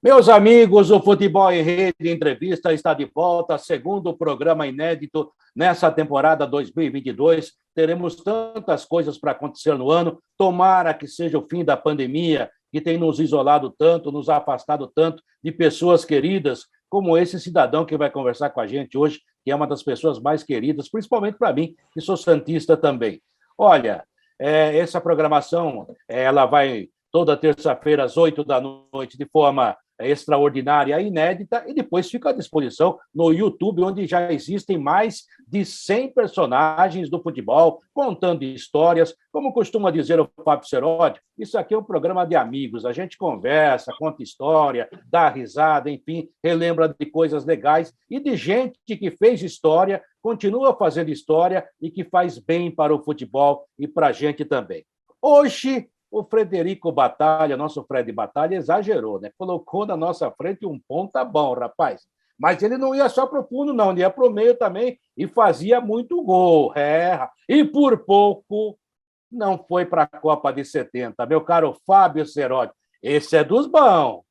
Meus amigos, o Futebol em Rede Entrevista está de volta, segundo programa inédito nessa temporada 2022. Teremos tantas coisas para acontecer no ano. Tomara que seja o fim da pandemia, que tem nos isolado tanto, nos afastado tanto de pessoas queridas, como esse cidadão que vai conversar com a gente hoje, que é uma das pessoas mais queridas, principalmente para mim, que sou santista também. Olha, essa programação ela vai toda terça-feira às 8 da noite, de forma extraordinária, inédita, e depois fica à disposição no YouTube, onde já existem mais de 100 personagens do futebol, contando histórias. Como costuma dizer o Fábio Seródio, isso aqui é um programa de amigos, a gente conversa, conta história, dá risada, enfim, relembra de coisas legais e de gente que fez história, continua fazendo história e que faz bem para o futebol e para a gente também. Hoje, o Frederico Batalha, nosso Fred Batalha, exagerou, né? Colocou na nossa frente um ponta bom, rapaz. Mas ele não ia só para o fundo, não, ele ia para o meio também e fazia muito gol. E por pouco não foi para a Copa de 70. Meu caro Fábio Seródio, esse é dos bons.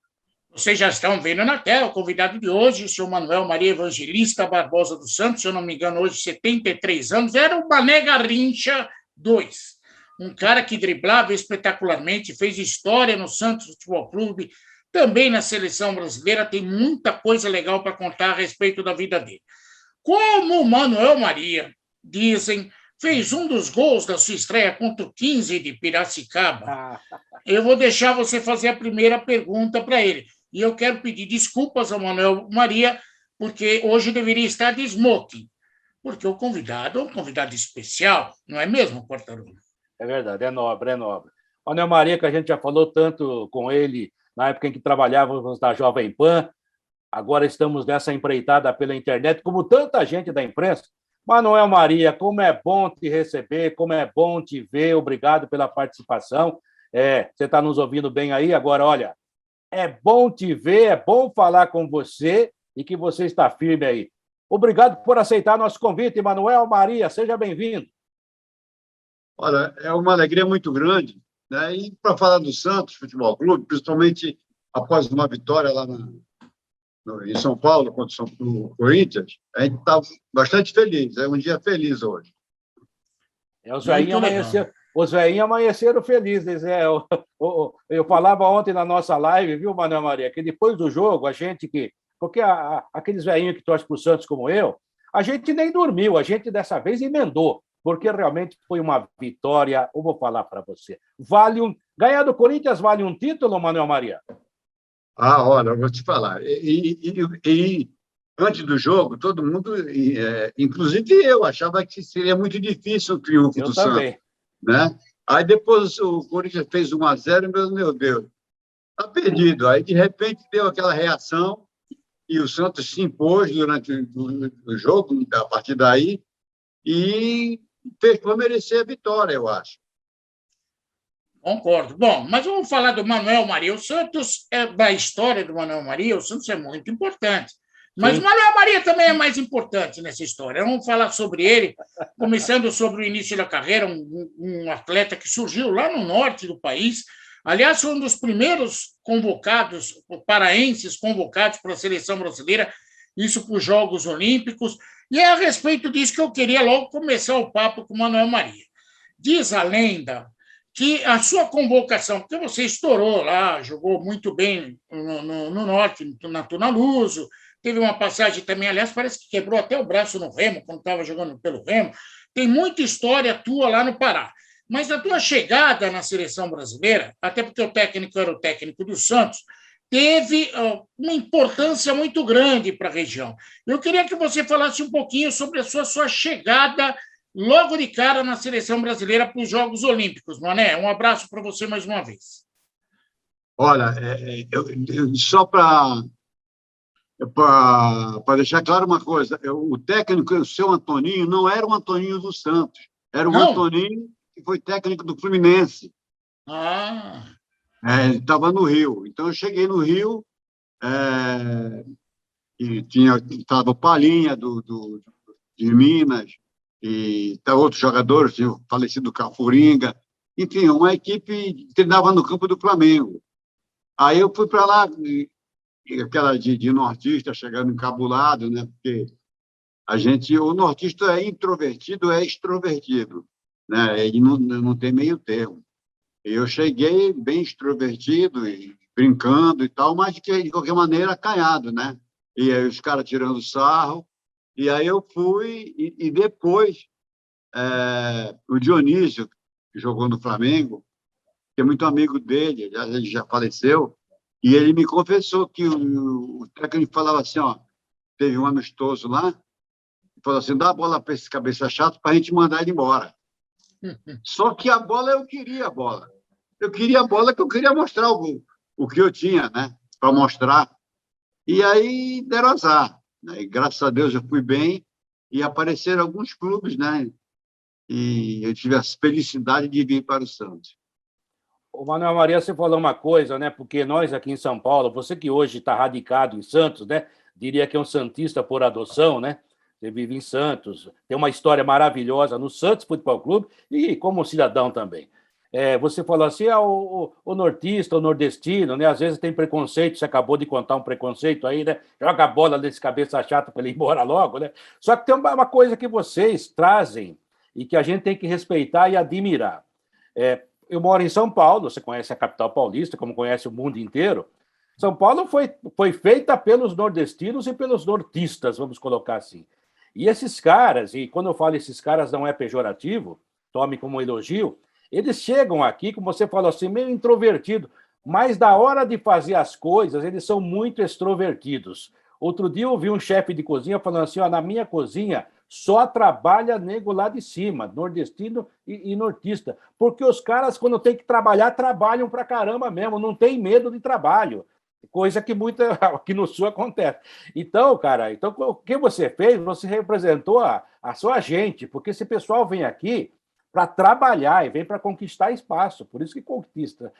Vocês já estão vendo na tela o convidado de hoje, o senhor Manuel Maria Evangelista Barbosa dos Santos, se eu não me engano, hoje 73 anos, era o Mané Garrincha 2. Um cara que driblava espetacularmente, fez história no Santos Futebol Clube, também na seleção brasileira, tem muita coisa legal para contar a respeito da vida dele. Como o Manuel Maria, dizem, fez um dos gols da sua estreia contra o 15 de Piracicaba, eu vou deixar você fazer a primeira pergunta para ele. E eu quero pedir desculpas ao Manuel Maria, porque hoje deveria estar de smoking, porque o convidado é um convidado especial, não é mesmo, Quartarolo? É verdade, é nobre, é nobre. O Manuel Maria, que a gente já falou tanto com ele na época em que trabalhávamos na Jovem Pan, agora estamos nessa empreitada pela internet, como tanta gente da imprensa. Manuel Maria, como é bom te receber, como é bom te ver, obrigado pela participação. Você está nos ouvindo bem aí? Agora, olha, é bom te ver, é bom falar com você e que você está firme aí. Obrigado por aceitar nosso convite, Manuel Maria, seja bem-vindo. Olha, é uma alegria muito grande, né? E para falar do Santos Futebol Clube, principalmente após uma vitória lá em São Paulo contra o Corinthians, a gente está bastante feliz. É um dia feliz hoje. Os velhinhos amanheceram felizes. Eu falava ontem na nossa live, viu, Manuel Maria, que depois do jogo, a gente que... Porque aqueles velhinhos que torcem para o Santos como eu, a gente nem dormiu, a gente dessa vez emendou, porque realmente foi uma vitória. Eu vou falar para você. Ganhar do Corinthians vale um título, Manuel Maria? Olha, eu vou te falar. E antes do jogo, todo mundo, inclusive eu, achava que seria muito difícil o triunfo do Santos. Né? Aí depois o Corinthians fez 1-0, meu Deus, está perdido. Aí, de repente, deu aquela reação e o Santos se impôs durante o jogo, a partir daí, e fez para merecer a vitória, eu acho. Concordo. Bom, mas vamos falar do Manuel Maria. O Santos, da história do Manuel Maria, o Santos é muito importante. Mas o Manuel Maria também é mais importante nessa história. Vamos falar sobre ele, começando sobre o início da carreira, um atleta que surgiu lá no norte do país. Aliás, foi um dos primeiros convocados, paraenses convocados para a seleção brasileira, isso para os Jogos Olímpicos. E é a respeito disso que eu queria logo começar o papo com o Manuel Maria. Diz a lenda que a sua convocação, porque você estourou lá, jogou muito bem no norte, na Tunaluso, teve uma passagem também, aliás, parece que quebrou até o braço no Remo, quando estava jogando pelo Remo. Tem muita história tua lá no Pará. Mas a tua chegada na seleção brasileira, até porque o técnico era o técnico do Santos, teve uma importância muito grande para a região. Eu queria que você falasse um pouquinho sobre a sua chegada logo de cara na seleção brasileira para os Jogos Olímpicos, Mané. Um abraço para você mais uma vez. Olha, só para deixar claro uma coisa, o técnico, o seu Antoninho, não era o Antoninho do Santos, era o Antoninho que foi técnico do Fluminense. Ele estava no Rio. Então, eu cheguei no Rio, e estava o Palinha de Minas, e outros jogadores, tinha o falecido Cafuringa, enfim, uma equipe que treinava no campo do Flamengo. Aí eu fui para lá, aquela de nortista chegando encabulado, né? Porque o nortista é introvertido, é extrovertido, né? Ele não tem meio termo. Eu cheguei bem extrovertido e brincando e tal, mas de qualquer maneira acanhado, né? E aí os caras tirando sarro. E aí eu fui, e depois o Dionísio, que jogou no Flamengo, que é muito amigo dele, ele já faleceu, e ele me confessou que o técnico falava assim, ó, teve um amistoso lá, falou assim, dá a bola para esse cabeça chato para a gente mandar ele embora. Só que a bola, eu queria a bola. Eu queria a bola que eu queria mostrar o que eu tinha, né? Para mostrar. E aí deram azar. Né? E, graças a Deus eu fui bem e apareceram alguns clubes, né? E eu tive a felicidade de vir para o Santos. O Manuel Maria, você falou uma coisa, né? Porque nós aqui em São Paulo, você que hoje está radicado em Santos, né? Diria que é um santista por adoção, né? Você vive em Santos, tem uma história maravilhosa no Santos Futebol Clube e como cidadão também. Você falou assim, o nortista, o nordestino, né? Às vezes tem preconceito, você acabou de contar um preconceito aí, né? Joga a bola nesse cabeça chata para ele ir embora logo, né? Só que tem uma coisa que vocês trazem e que a gente tem que respeitar e admirar. Eu moro em São Paulo, você conhece a capital paulista, como conhece o mundo inteiro. São Paulo foi feita pelos nordestinos e pelos nortistas, vamos colocar assim. E esses caras, e quando eu falo esses caras não é pejorativo, tome como um elogio, eles chegam aqui, como você falou assim, meio introvertido, mas da hora de fazer as coisas, eles são muito extrovertidos. Outro dia eu ouvi um chefe de cozinha falando assim, ó, na minha cozinha só trabalha nego lá de cima, nordestino e nortista, porque os caras, quando tem que trabalhar, trabalham pra caramba mesmo, não tem medo de trabalho. Coisa que aqui no Sul acontece. Então, cara, o que você fez? Você representou a sua gente, porque esse pessoal vem aqui para trabalhar e vem para conquistar espaço, por isso que conquista.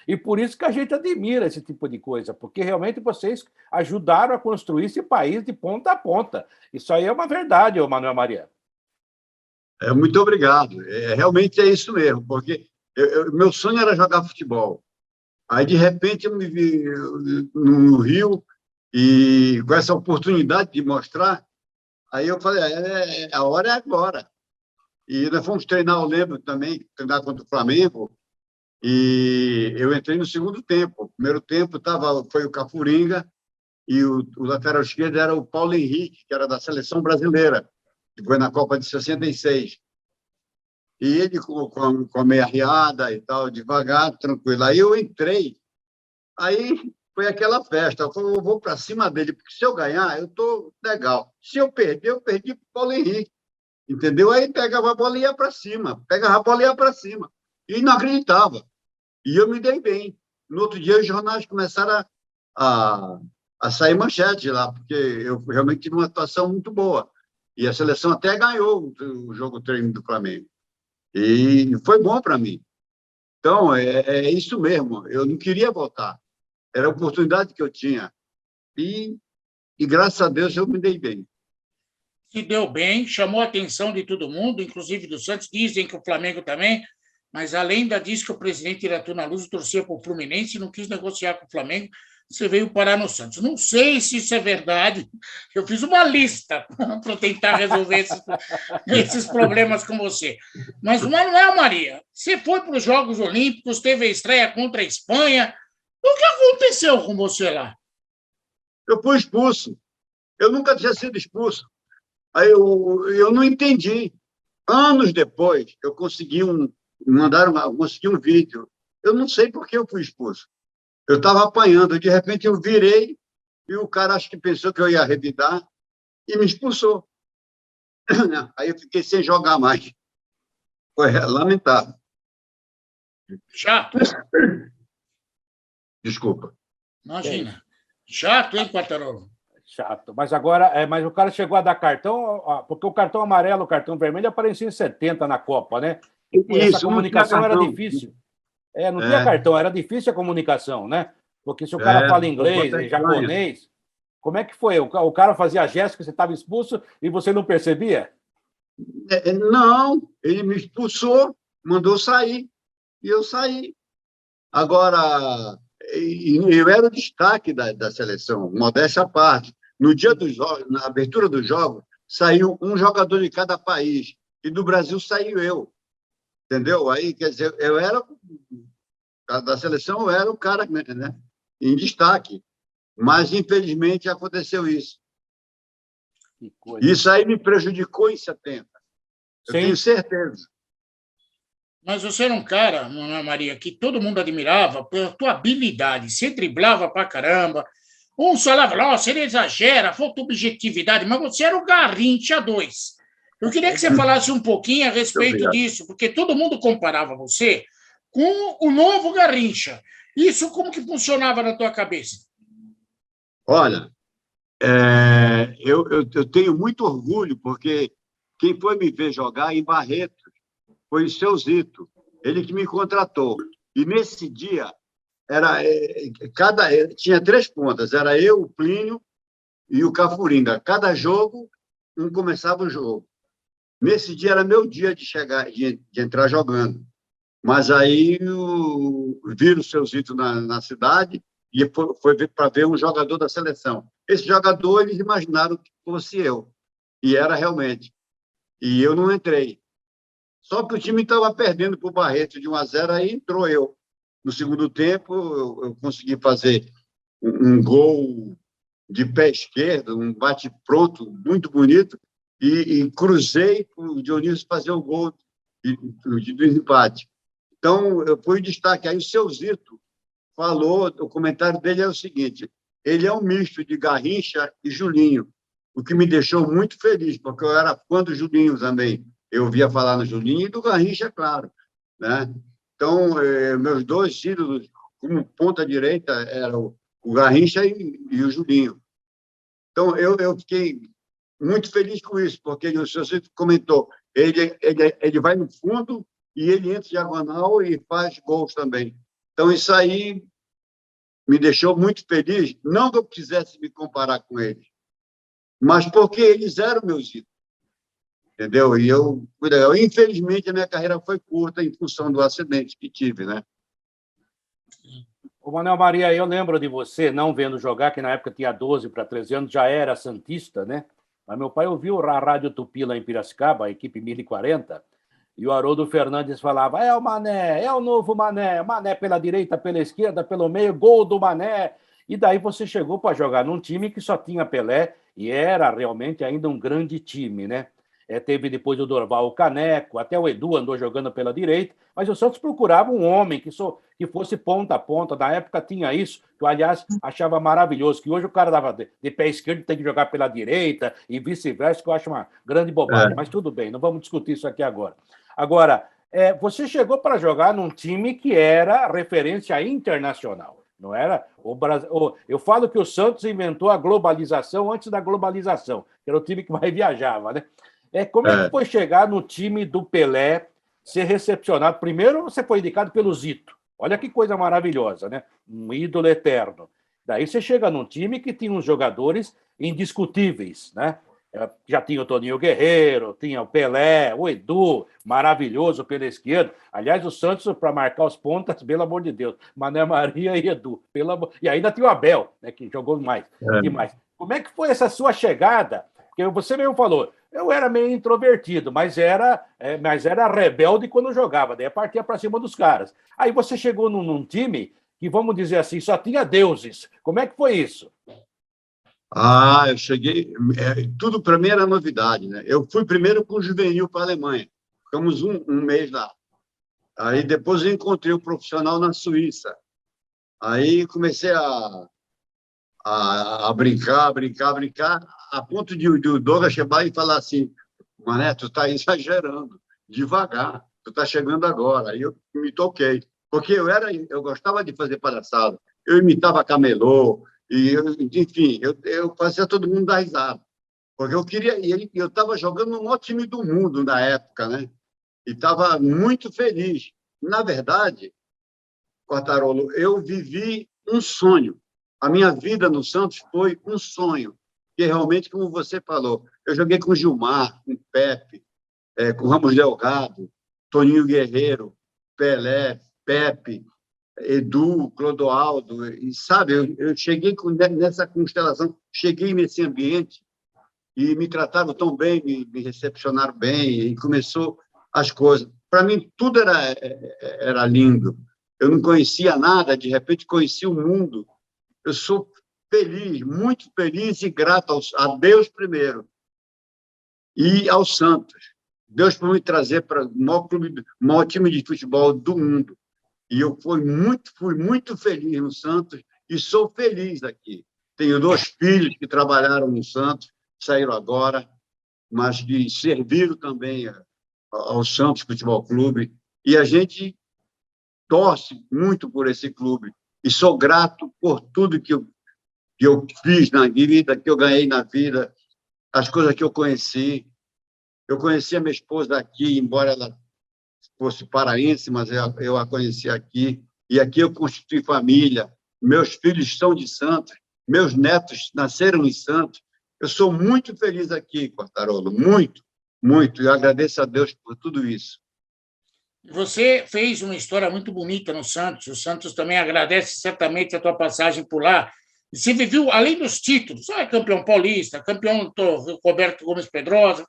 E por isso que a gente admira esse tipo de coisa, porque realmente vocês ajudaram a construir esse país de ponta a ponta. Isso aí é uma verdade, Manuel Maria. Muito obrigado. Realmente é isso mesmo, porque meu sonho era jogar futebol. Aí, de repente, eu me vi no Rio e com essa oportunidade de mostrar, aí eu falei, a hora é agora. E nós fomos treinar, eu lembro também, treinar contra o Flamengo, e eu entrei no segundo tempo. O primeiro tempo foi o Cafuringa e o lateral esquerdo era o Paulo Henrique, que era da seleção brasileira, que foi na Copa de 66. E ele com a meia riada e tal, devagar, tranquilo. Aí eu entrei, aí foi aquela festa. Eu falei, eu vou para cima dele, porque se eu ganhar, eu estou legal. Se eu perder, eu perdi para o Paulo Henrique. Entendeu? Aí pegava a bola e ia para cima. Pegava a bola e ia para cima. E não acreditava. E eu me dei bem. No outro dia, os jornais começaram a sair manchete lá, porque eu realmente tive uma atuação muito boa. E a seleção até ganhou o jogo treino do Flamengo. E foi bom para mim. Então, é isso mesmo. Eu não queria voltar. Era a oportunidade que eu tinha. E graças a Deus, eu me dei bem. Se deu bem, chamou a atenção de todo mundo, inclusive do Santos. Dizem que o Flamengo também, mas além disso que o presidente Iratuna Luz torcia para o Fluminense e não quis negociar com o Flamengo, você veio parar no Santos. Não sei se isso é verdade. Eu fiz uma lista para tentar resolver esses problemas com você. Mas, Manuel Maria, você foi para os Jogos Olímpicos, teve a estreia contra a Espanha. O que aconteceu com você lá? Eu fui expulso. Eu nunca tinha sido expulso. Aí eu não entendi. Anos depois, eu consegui consegui um vídeo. Eu não sei por que eu fui expulso. Eu estava apanhando, de repente eu virei e o cara acho que pensou que eu ia revidar e me expulsou. Aí eu fiquei sem jogar mais. Foi lamentável. Chato. Desculpa. Imagina. Chato, hein, Quartarolo? Chato. Mas agora, mas o cara chegou a dar cartão, porque o cartão amarelo, o cartão vermelho apareceu em 70 na Copa, né? Essa comunicação era difícil. Não tinha cartão, era difícil a comunicação, né? Porque se o cara fala inglês, japonês, como é que foi? O cara fazia gesto que você estava expulso e você não percebia? Não, ele me expulsou, mandou sair, e eu saí. Agora, eu era o destaque da seleção, modéstia à parte. No dia dos jogos, na abertura do jogo, saiu um jogador de cada país, e do Brasil saiu eu, entendeu? Aí, quer dizer, eu era da seleção, eu era o cara, né, em destaque, mas infelizmente aconteceu isso. Isso aí me prejudicou em 70. Eu tenho certeza. Mas você era um cara, Manuel Maria, que todo mundo admirava pela tua habilidade. Você driblava pra caramba. Uns falavam, nossa, ele exagera, falta objetividade, mas você era o Garrincha 2. Eu queria que você falasse um pouquinho a respeito disso, porque todo mundo comparava você com o novo Garrincha. Isso como que funcionava na tua cabeça? Olha, eu tenho muito orgulho, porque quem foi me ver jogar em Barretos foi o seu Zito, ele que me contratou. E nesse dia, tinha 3 pontas, era eu, o Plínio e o Cafuringa. Cada jogo, um começava o jogo. Nesse dia era meu dia de chegar, de entrar jogando. Mas aí viram o seu Zito na cidade e foi para ver um jogador da seleção. Esse jogador, eles imaginaram que fosse eu. E era realmente. E eu não entrei. Só que o time estava perdendo para o Barreto de 1-0, aí entrou eu. No segundo tempo, eu consegui fazer um gol de pé esquerdo, um bate-pronto muito bonito, e cruzei para o Dionísio fazer o gol do empate. Então, eu fui destaque. Aí o seu Zito falou, o comentário dele é o seguinte, ele é um misto de Garrincha e Julinho, o que me deixou muito feliz, porque eu era fã do Julinho também. Eu ouvia falar no Julinho e do Garrincha, claro, né? Então, meus 2 ídolos, como ponta-direita, eram o Garrincha e o Julinho. Então, eu fiquei muito feliz com isso, porque o senhor Cito comentou, ele vai no fundo e ele entra diagonal e faz gols também. Então, isso aí me deixou muito feliz, não que eu quisesse me comparar com eles, mas porque eles eram meus ídolos. Entendeu? E infelizmente, a minha carreira foi curta em função do acidente que tive, né? Ô, Manuel Maria, eu lembro de você, não vendo jogar, que na época tinha 12 para 13 anos, já era santista, né? Mas meu pai ouviu a Rádio Tupi lá em Piracicaba, a equipe 1040, e o Haroldo Fernandes falava, é o Mané, é o novo Mané, Mané pela direita, pela esquerda, pelo meio, gol do Mané. E daí você chegou para jogar num time que só tinha Pelé, e era realmente ainda um grande time, né? Teve depois o Dorval, o Caneco, até o Edu andou jogando pela direita, mas o Santos procurava um homem que fosse ponta a ponta. Na época tinha isso, que eu, aliás, achava maravilhoso, que hoje o cara dava de pé esquerdo tem que jogar pela direita e vice-versa, que eu acho uma grande bobagem. Mas tudo bem, não vamos discutir isso aqui agora. Agora, você chegou para jogar num time que era referência internacional. Não era o Brasil. Eu falo que o Santos inventou a globalização antes da globalização, que era o time que mais viajava, né? Como é que foi chegar no time do Pelé, ser recepcionado? Primeiro, você foi indicado pelo Zito. Olha que coisa maravilhosa, né? Um ídolo eterno. Daí você chega num time que tinha uns jogadores indiscutíveis, né? Já tinha o Toninho Guerreiro, tinha o Pelé, o Edu, maravilhoso pela esquerda. Aliás, o Santos, para marcar os pontas, pelo amor de Deus, Mané Maria e Edu. E ainda tinha o Abel, né, que jogou mais. Demais. Como é que foi essa sua chegada? Porque você mesmo falou, eu era meio introvertido, mas era rebelde quando jogava, daí partia para cima dos caras. Aí você chegou num time que, vamos dizer assim, só tinha deuses. Como é que foi isso? Eu cheguei... tudo para mim era novidade, né? Eu fui primeiro com o juvenil para a Alemanha. Ficamos um mês lá. Aí depois eu encontrei o profissional na Suíça. Aí comecei a brincar, a ponto de o Douglas chegar e falar assim, Mané, tu está exagerando, devagar, tu está chegando agora. Aí eu me toquei, porque eu gostava de fazer palhaçada, eu imitava camelô, enfim, eu fazia todo mundo dar risada, porque eu queria, e eu estava jogando no maior time do mundo na época, né? E estava muito feliz. Na verdade, Quartarolo, eu vivi um sonho. A minha vida no Santos foi um sonho, que realmente, como você falou, eu joguei com Gilmar, com Pepe, com Ramos Delgado, Toninho Guerreiro, Pelé, Pepe, Edu, Clodoaldo, e sabe, eu cheguei nessa constelação, cheguei nesse ambiente e me trataram tão bem, me recepcionaram bem, e começou as coisas. Para mim, tudo era lindo. Eu não conhecia nada, de repente conheci o mundo. Eu sou feliz, muito feliz e grato a Deus primeiro e ao Santos. Deus por me trazer para o maior time de futebol do mundo. E eu fui muito feliz no Santos e sou feliz aqui. Tenho 2 filhos que trabalharam no Santos, saíram agora, mas que serviram também ao Santos Futebol Clube. E a gente torce muito por esse clube. E sou grato por tudo que eu fiz na vida, que eu ganhei na vida, as coisas que eu conheci. Eu conheci a minha esposa aqui, embora ela fosse paraense, mas eu a conheci aqui. E aqui eu constituí família. Meus filhos são de Santos, meus netos nasceram em Santos. Eu sou muito feliz aqui, Quartarolo, muito, muito. E eu agradeço a Deus por tudo isso. Você fez uma história muito bonita no Santos. O Santos também agradece certamente a tua passagem por lá. Você viveu, além dos títulos, campeão paulista, campeão Roberto Gomes Pedrosa,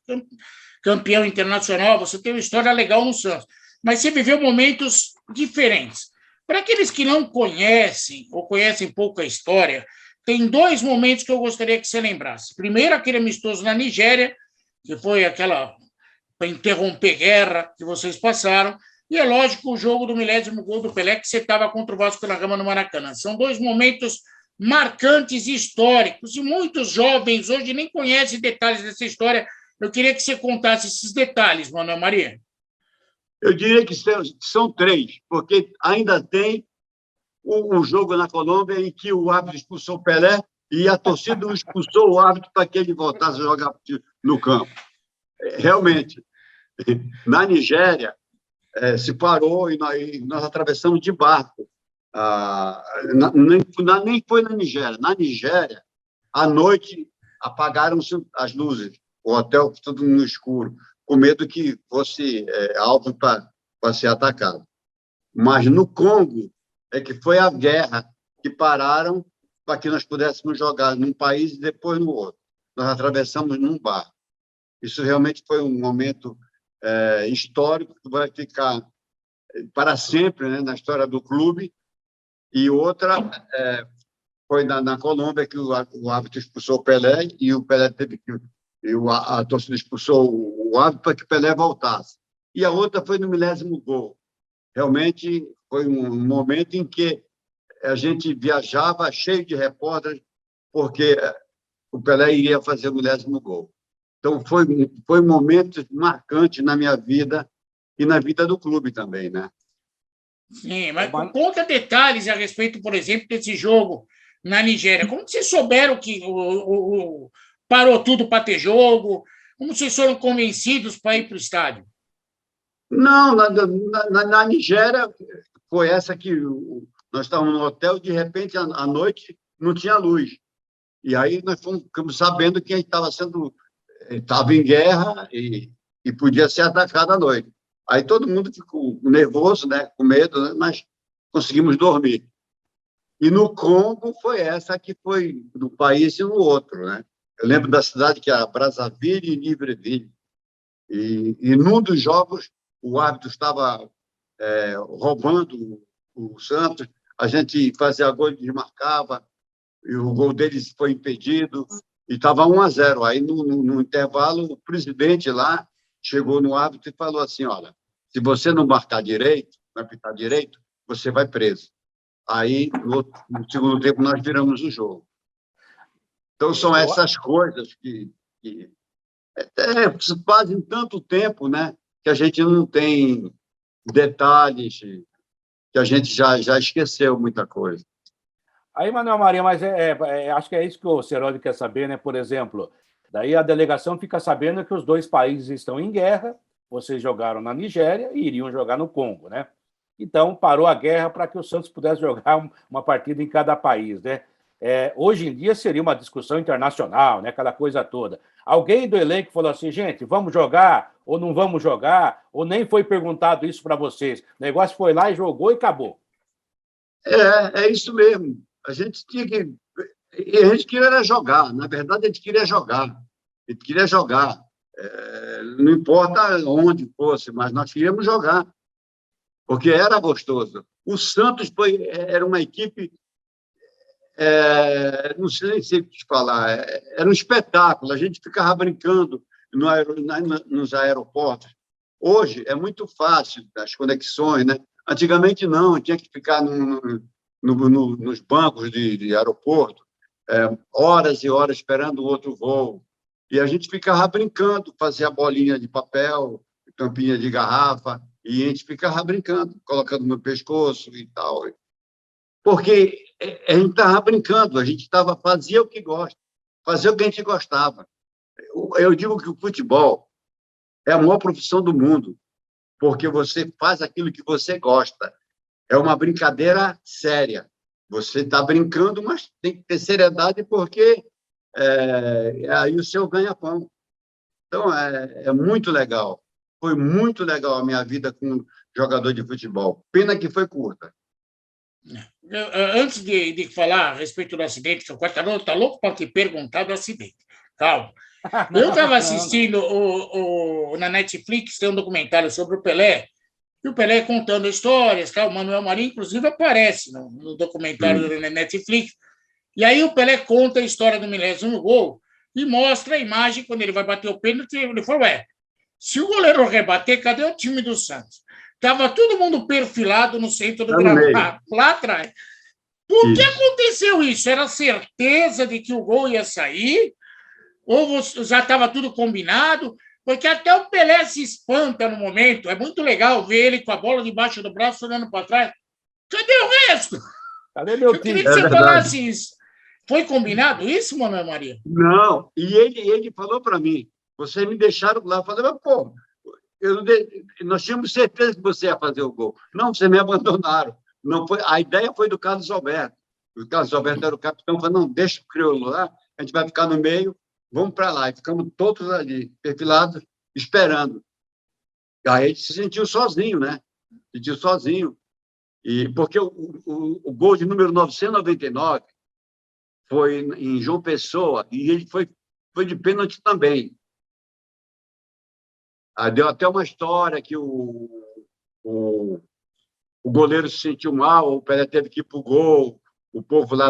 campeão internacional, você tem uma história legal no Santos. Mas você viveu momentos diferentes. Para aqueles que não conhecem ou conhecem pouco a história, tem 2 momentos que eu gostaria que você lembrasse. Primeiro, aquele amistoso na Nigéria, que foi aquela para interromper guerra que vocês passaram, e é lógico o jogo do 1000º gol do Pelé, que você estava contra o Vasco da Gama no Maracanã. São 2 momentos marcantes e históricos, e muitos jovens hoje nem conhecem detalhes dessa história. Eu queria que você contasse esses detalhes, Manuel Maria. Eu diria que são 3, porque ainda tem o jogo na Colômbia em que o árbitro expulsou o Pelé e a torcida expulsou o árbitro para que ele voltasse a jogar no campo. Realmente, na Nigéria, se parou e nós atravessamos de barco. Nem foi na Nigéria. Na Nigéria, à noite, apagaram-se as luzes, o hotel tudo no escuro, com medo que fosse alvo para ser atacado. Mas no Congo é que foi a guerra que pararam para que nós pudéssemos jogar num país e depois no outro. Nós atravessamos num barco. Isso realmente foi um momento histórico que vai ficar para sempre, né, na história do clube. E outra foi na Colômbia, que o árbitro expulsou o Pelé e o Pelé teve que... a torcida expulsou o árbitro para que o Pelé voltasse. E a outra foi no 1000º gol. Realmente foi um momento em que a gente viajava cheio de repórteres, porque o Pelé iria fazer o 1000º gol. Então, foi um momento marcante na minha vida e na vida do clube também, né? Sim, mas conta detalhes a respeito, por exemplo, desse jogo na Nigéria. Como vocês souberam que parou tudo para ter jogo? Como vocês foram convencidos para ir para o estádio? Não, na Nigéria foi essa que nós estávamos no hotel e, de repente, à noite, não tinha luz. E aí nós ficamos sabendo que estava em guerra e podia ser atacado à noite. Aí todo mundo ficou nervoso, né, com medo, né, mas conseguimos dormir. E no Congo foi essa que foi no país e no outro, né? Eu lembro da cidade que era Brazzaville e Libreville. E num dos jogos, o árbitro estava roubando o Santos, a gente fazia gol e desmarcava, e o gol deles foi impedido, e estava 1-0. Aí, no intervalo, o presidente lá chegou no árbitro e falou assim: olha, se você não marcar direito, não apitar direito, você vai preso. Aí, no segundo tempo, nós viramos o jogo. Então, são essas coisas que se fazem tanto tempo, né, que a gente não tem detalhes, que a gente já esqueceu muita coisa. Aí, Manuel Maria, mas acho que é isso que o Ceroli quer saber, né? Por exemplo, daí a delegação fica sabendo que os 2 países estão em guerra, vocês jogaram na Nigéria e iriam jogar no Congo, né? Então, parou a guerra para que o Santos pudesse jogar uma partida em cada país, né? Hoje em dia seria uma discussão internacional, né? Aquela coisa toda. Alguém do elenco falou assim: gente, vamos jogar ou não vamos jogar? Ou nem foi perguntado isso para vocês? O negócio foi lá e jogou e acabou. É isso mesmo. A gente tinha que... E a gente queria era jogar. Na verdade, a gente queria jogar. A gente queria jogar. Não importa onde fosse, mas nós queríamos jogar, porque era gostoso. O Santos era uma equipe... não sei nem sei o que te falar. Era um espetáculo. A gente ficava brincando nos aeroportos. Hoje é muito fácil as conexões, né? Antigamente não, tinha que ficar nos bancos de aeroporto, horas e horas esperando o outro voo. E a gente ficava brincando, fazia bolinha de papel, tampinha de garrafa, e a gente ficava brincando, colocando no pescoço e tal. Porque a gente estava brincando, a gente fazia o que gosta, fazia o que a gente gostava. Eu digo que o futebol é a maior profissão do mundo, porque você faz aquilo que você gosta. É uma brincadeira séria. Você está brincando, mas tem que ter seriedade, porque aí o seu ganha-pão. Então, é muito legal. Foi muito legal a minha vida como jogador de futebol. Pena que foi curta. Antes de falar a respeito do acidente, que o Quartarolo está louco para te perguntar do acidente. Calma. Eu estava assistindo na Netflix, tem um documentário sobre o Pelé, e o Pelé contando histórias, tá? O Manuel Marinho, inclusive, aparece no documentário da Netflix. E aí o Pelé conta a história do 1000º gol e mostra a imagem quando ele vai bater o pênalti. Ele falou, se o goleiro rebater, cadê o time do Santos? Estava todo mundo perfilado no centro do gramado, lá atrás. Por que aconteceu isso? Era certeza de que o gol ia sair? Ou já estava tudo combinado? Porque até o Pelé se espanta no momento. É muito legal ver ele com a bola debaixo do braço, olhando para trás. Cadê o resto? Cadê meu time? Eu queria que você falasse isso. Foi combinado isso, Manuel Maria? Não. E ele falou para mim, vocês me deixaram lá. Eu falei, mas, pô, nós tínhamos certeza que você ia fazer o gol. Não, vocês me abandonaram. Não foi, a ideia foi do Carlos Alberto. O Carlos Alberto era o capitão. Falou, não, deixa o crioulo lá, a gente vai ficar no meio, vamos para lá. E ficamos todos ali, perfilados, esperando. Aí a gente se sentiu sozinho, né? Se sentiu sozinho. Porque o gol de número 999 foi em João Pessoa, e ele foi de pênalti também. Aí deu até uma história que o goleiro se sentiu mal, o Pelé teve que ir para o gol, o povo lá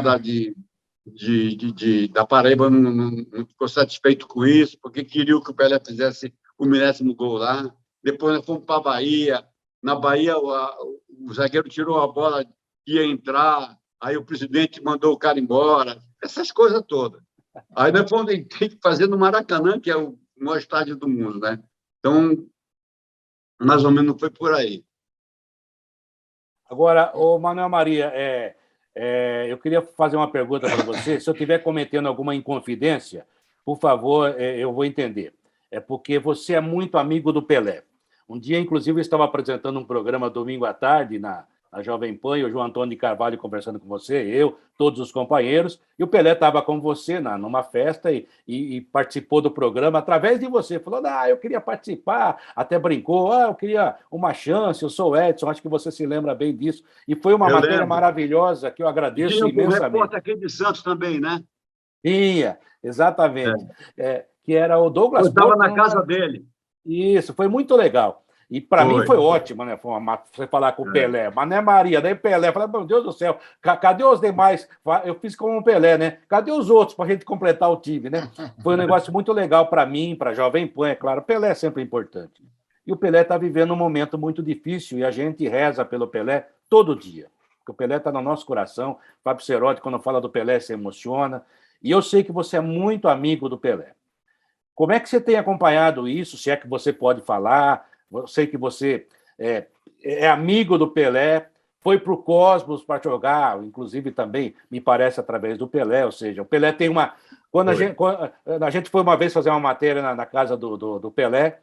da Paraíba não ficou satisfeito com isso, porque queriam que o Pelé fizesse o 1000º gol lá. Depois nós fomos para a Bahia. Na Bahia, o zagueiro tirou a bola, ia entrar, aí o presidente mandou o cara embora, essas coisas todas. Aí nós fomos ter que fazer no Maracanã, que é o maior estádio do mundo, né? Então, mais ou menos foi por aí. Agora, Manuel Maria, eu queria fazer uma pergunta para você. Se eu estiver cometendo alguma inconfidência, por favor, eu vou entender. É porque você é muito amigo do Pelé. Um dia, inclusive, eu estava apresentando um programa domingo à tarde na Jovem Pan, e o João Antônio de Carvalho conversando com você, eu, todos os companheiros, e o Pelé estava com você numa festa e participou do programa através de você. Falou, eu queria participar, até brincou, eu queria uma chance, eu sou o Edson, acho que você se lembra bem disso. E foi uma matéria maravilhosa que eu agradeço imensamente. Tinha um repórter aqui de Santos também, né? Tinha, exatamente. Que era o Douglas Eu estava na casa dele. Isso, foi muito legal. E para mim foi ótimo, né? Você falar com o Pelé. Mané Maria, daí Pelé. Falei, meu Deus do céu, cadê os demais? Eu fiz como o Pelé, né? Cadê os outros para a gente completar o time, né? Foi um negócio muito legal para mim, para a Jovem Pan, é claro. O Pelé é sempre importante. E o Pelé está vivendo um momento muito difícil e a gente reza pelo Pelé todo dia. Porque o Pelé está no nosso coração. O Fábio Cerotti, quando fala do Pelé, se emociona. E eu sei que você é muito amigo do Pelé. Como é que você tem acompanhado isso? Se é que você pode falar... Eu sei que você é amigo do Pelé, foi para o Cosmos para jogar, inclusive também, me parece, através do Pelé, ou seja, o Pelé tem uma... Quando a gente foi uma vez fazer uma matéria na casa do Pelé,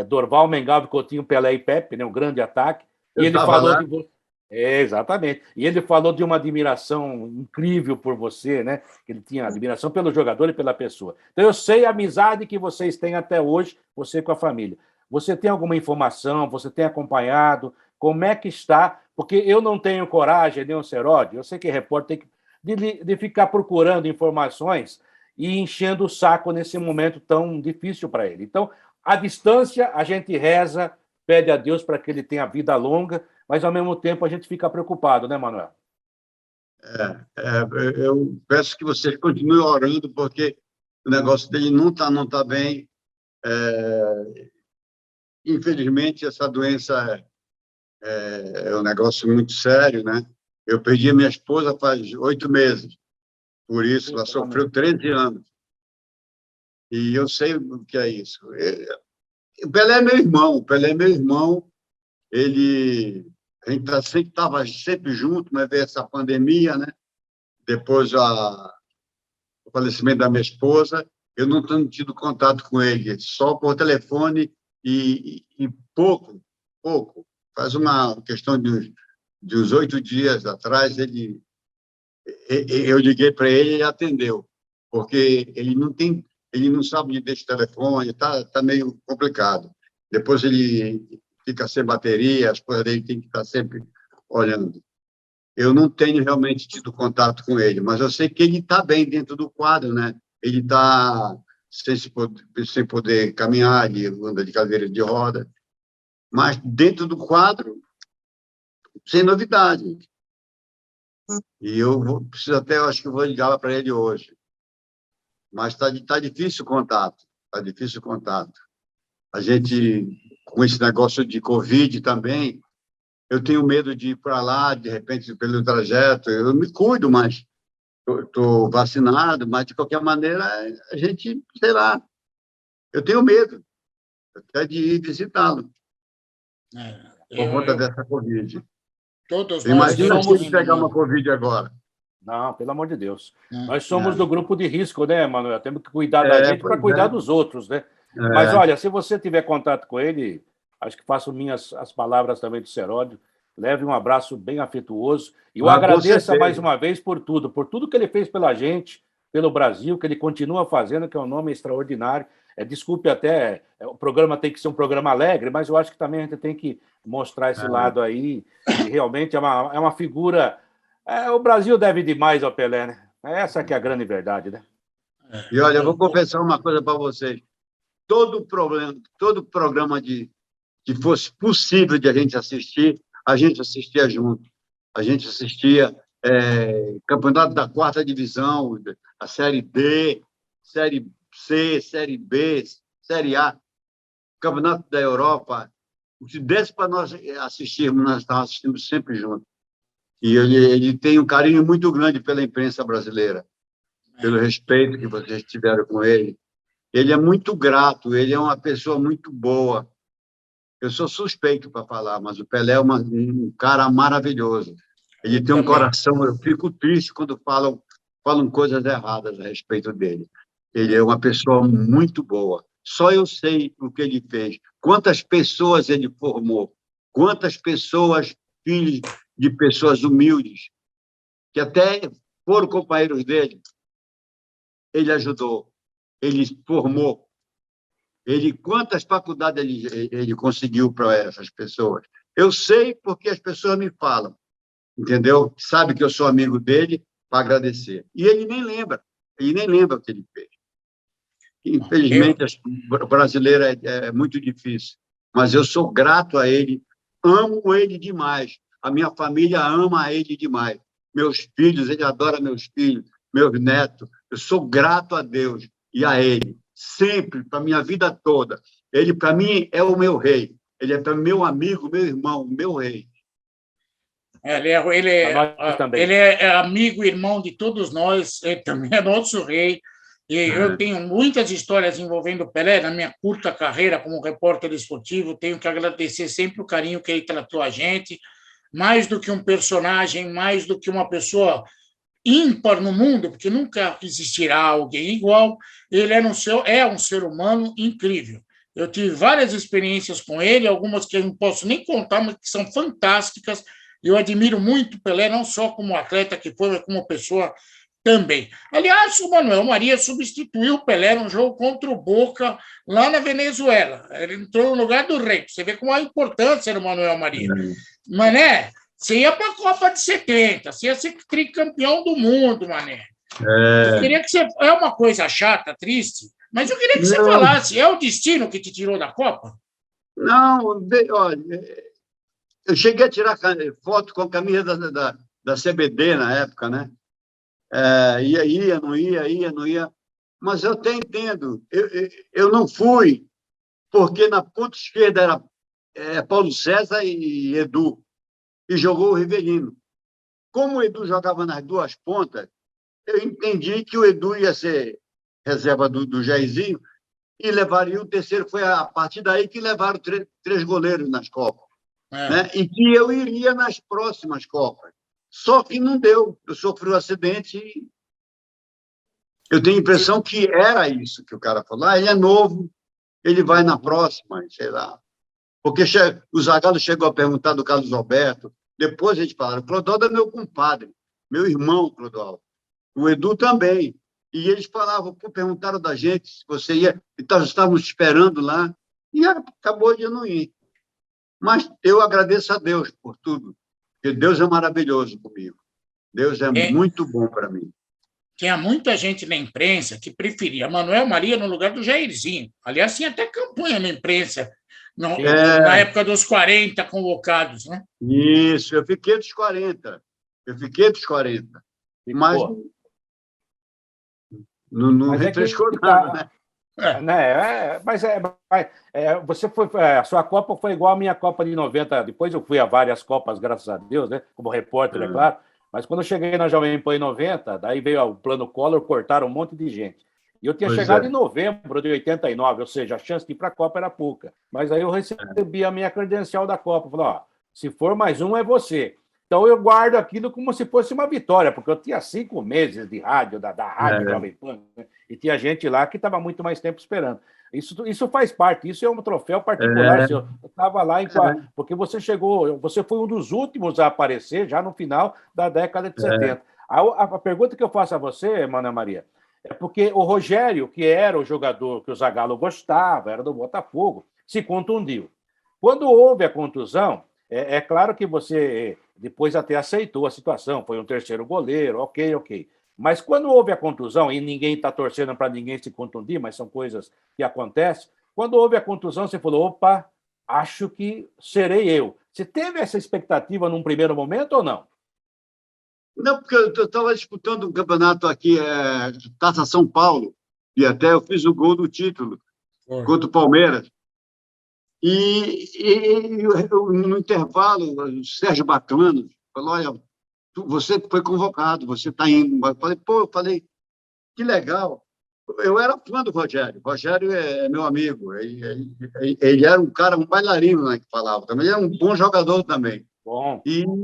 Dorval, Mengalvio, Coutinho, Pelé e Pepe, né, um grande ataque, e ele falou de você. Exatamente. E ele falou de uma admiração incrível por você, né? Que ele tinha admiração pelo jogador e pela pessoa. Então, eu sei a amizade que vocês têm até hoje, você com a família. Você tem alguma informação? Você tem acompanhado? como é que está, porque eu não tenho coragem, nem o Seródio, eu sei que repórter tem que de ficar procurando informações e enchendo o saco nesse momento tão difícil para ele. Então, à distância, a gente reza, pede a Deus para que ele tenha vida longa, mas, ao mesmo tempo, a gente fica preocupado, né, Manuel? Eu peço que vocês continuem orando, porque o negócio dele não tá bem. Infelizmente, essa doença é um negócio muito sério, né? Eu perdi a minha esposa faz 8 meses, por isso ela sofreu 13 anos. E eu sei o que é isso. O Pelé é meu irmão, a gente estava sempre junto, mas veio essa pandemia, né? Depois o falecimento da minha esposa, eu não tenho tido contato com ele, só por telefone e pouco. Faz uma questão de uns 8 dias atrás, eu liguei para ele e ele atendeu, porque ele não sabe onde deixa o telefone, tá meio complicado. Depois ele fica sem bateria, as coisas dele tem que estar sempre olhando. Eu não tenho realmente tido contato com ele, mas eu sei que ele está bem dentro do quadro, né? Ele está sem poder caminhar, ele anda de cadeira de roda, mas dentro do quadro, sem novidade. E preciso até, eu acho que eu vou ligar para ele hoje. Mas está difícil o contato, A gente, com esse negócio de Covid também, eu tenho medo de ir para lá, de repente, pelo trajeto. Eu me cuido, mas estou vacinado, mas, de qualquer maneira, a gente, sei lá, eu tenho medo até de ir visitá-lo, por conta dessa Covid. Todos nós Imagina se ele pegar uma Covid agora. Não, pelo amor de Deus. Nós somos do grupo de risco, né, Manuel? Temos que cuidar da gente para cuidar dos outros, né? Mas, olha, se você tiver contato com ele, acho que faço as palavras também do Seródio, leve um abraço bem afetuoso e eu agradeço mais uma vez por tudo que ele fez pela gente, pelo Brasil, que ele continua fazendo, que é um nome extraordinário. Desculpe até, o programa tem que ser um programa alegre, mas eu acho que também a gente tem que mostrar esse lado aí, e realmente é uma figura... o Brasil deve demais ao Pelé, né? Essa que é a grande verdade, né? E olha, eu vou confessar uma coisa para vocês. Todo programa que fosse possível de a gente assistia junto. A gente assistia Campeonato da 4ª Divisão, a Série D, Série C, Série B, Série A, Campeonato da Europa. Se desse para nós assistirmos, nós estávamos assistindo sempre juntos. E ele tem um carinho muito grande pela imprensa brasileira, pelo respeito que vocês tiveram com ele. Ele é muito grato, ele é uma pessoa muito boa. Eu sou suspeito para falar, mas o Pelé é um cara maravilhoso. Ele tem um coração... Eu fico triste quando falam coisas erradas a respeito dele. Ele é uma pessoa muito boa. Só eu sei o que ele fez. Quantas pessoas ele formou. Quantas pessoas, filhos de pessoas humildes, que até foram companheiros dele, ele ajudou, ele formou. Quantas faculdades ele conseguiu para essas pessoas? Eu sei porque as pessoas me falam, entendeu? Sabe que eu sou amigo dele para agradecer. E ele nem lembra o que ele fez. Infelizmente, o brasileiro é muito difícil, mas eu sou grato a ele, amo ele demais. A minha família ama ele demais. Meus filhos, ele adora meus filhos, meus netos. Eu sou grato a Deus e a ele, sempre, para a minha vida toda. Ele, para mim, é o meu rei. Ele é para meu amigo, meu irmão, meu rei. Ele é amigo e irmão de todos nós, ele também é nosso rei. E eu tenho muitas histórias envolvendo o Pelé na minha curta carreira como repórter esportivo. Tenho que agradecer sempre o carinho que ele tratou a gente, mais do que um personagem, mais do que uma pessoa ímpar no mundo, porque nunca existirá alguém igual. Ele é um ser humano incrível. Eu tive várias experiências com ele, algumas que eu não posso nem contar, mas que são fantásticas. Eu admiro muito o Pelé, não só como atleta que foi, mas como pessoa Também. Aliás, o Manuel Maria substituiu o Pelé num jogo contra o Boca, lá na Venezuela. Ele entrou no lugar do Rei. Você vê como a importância do Manuel Maria. Mané, você ia para a Copa de 70, você ia ser tricampeão do mundo, Mané. Eu queria que você... É uma coisa chata, triste, mas eu queria que você falasse, é o destino que te tirou da Copa? Não, olha, eu cheguei a tirar foto com a camisa da CBD na época, né? Ia, não ia. Mas eu até entendo. Eu não fui, porque na ponta esquerda era Paulo César e Edu, e jogou o Rivelino. Como o Edu jogava nas duas pontas, eu entendi que o Edu ia ser reserva do Jairzinho e levaria o terceiro. Foi a partir daí que levaram três goleiros nas Copas. Né? E que eu iria nas próximas Copas. Só que não deu. Eu sofri um acidente e eu tenho a impressão que era isso que o cara falou. Ele é novo, ele vai na próxima, sei lá. Porque o Zagallo chegou a perguntar do Carlos Alberto, depois a gente falaram, o Clodoaldo é meu compadre, meu irmão, Clodoaldo. O Edu também. E eles falavam, perguntaram da gente se você ia, então estávamos esperando lá, e acabou de não ir. Mas eu agradeço a Deus por tudo, porque Deus é maravilhoso comigo. Deus é muito bom para mim. Tinha muita gente na imprensa que preferia Manuel Maria no lugar do Jairzinho. Aliás, tinha até campanha na imprensa, na época dos 40 convocados, né? Isso, eu fiquei dos 40. Mas não refrescou nada, né? Você foi, a sua Copa foi igual à minha Copa de 90. Depois eu fui a várias Copas, graças a Deus, né? Como repórter, é claro. Mas quando eu cheguei na Jovem Pan em 90, daí veio o Plano Collor, cortaram um monte de gente. E eu tinha chegado em novembro de 89, ou seja, a chance de ir para a Copa era pouca. Mas aí eu recebi a minha credencial da Copa. Falei, se for mais um, é você. Então eu guardo aquilo como se fosse uma vitória, porque eu tinha 5 meses de rádio, da Rádio Jovem Pan, né? E tinha gente lá que estava muito mais tempo esperando. Isso faz parte, isso é um troféu particular. Eu estava lá, porque você foi um dos últimos a aparecer já no final da década de 70. A pergunta que eu faço a você, Manuel Maria, é porque o Rogério, que era o jogador que o Zagallo gostava, era do Botafogo, se contundiu. Quando houve a contusão, é claro que você depois até aceitou a situação, foi um terceiro goleiro, ok. Mas quando houve a contusão, e ninguém está torcendo para ninguém se contundir, mas são coisas que acontecem, quando houve a contusão, você falou, opa, acho que serei eu. Você teve essa expectativa num primeiro momento ou não? Não, porque eu estava disputando um campeonato aqui, Taça São Paulo, e até eu fiz o gol do título contra o Palmeiras. E no intervalo, o Sérgio Bacano falou, olha, você foi convocado, você está indo. Eu falei, que legal. Eu era fã do Rogério. O Rogério é meu amigo. Ele era um cara, um bailarino, né, que falava também. Ele era um bom jogador também. Bom. E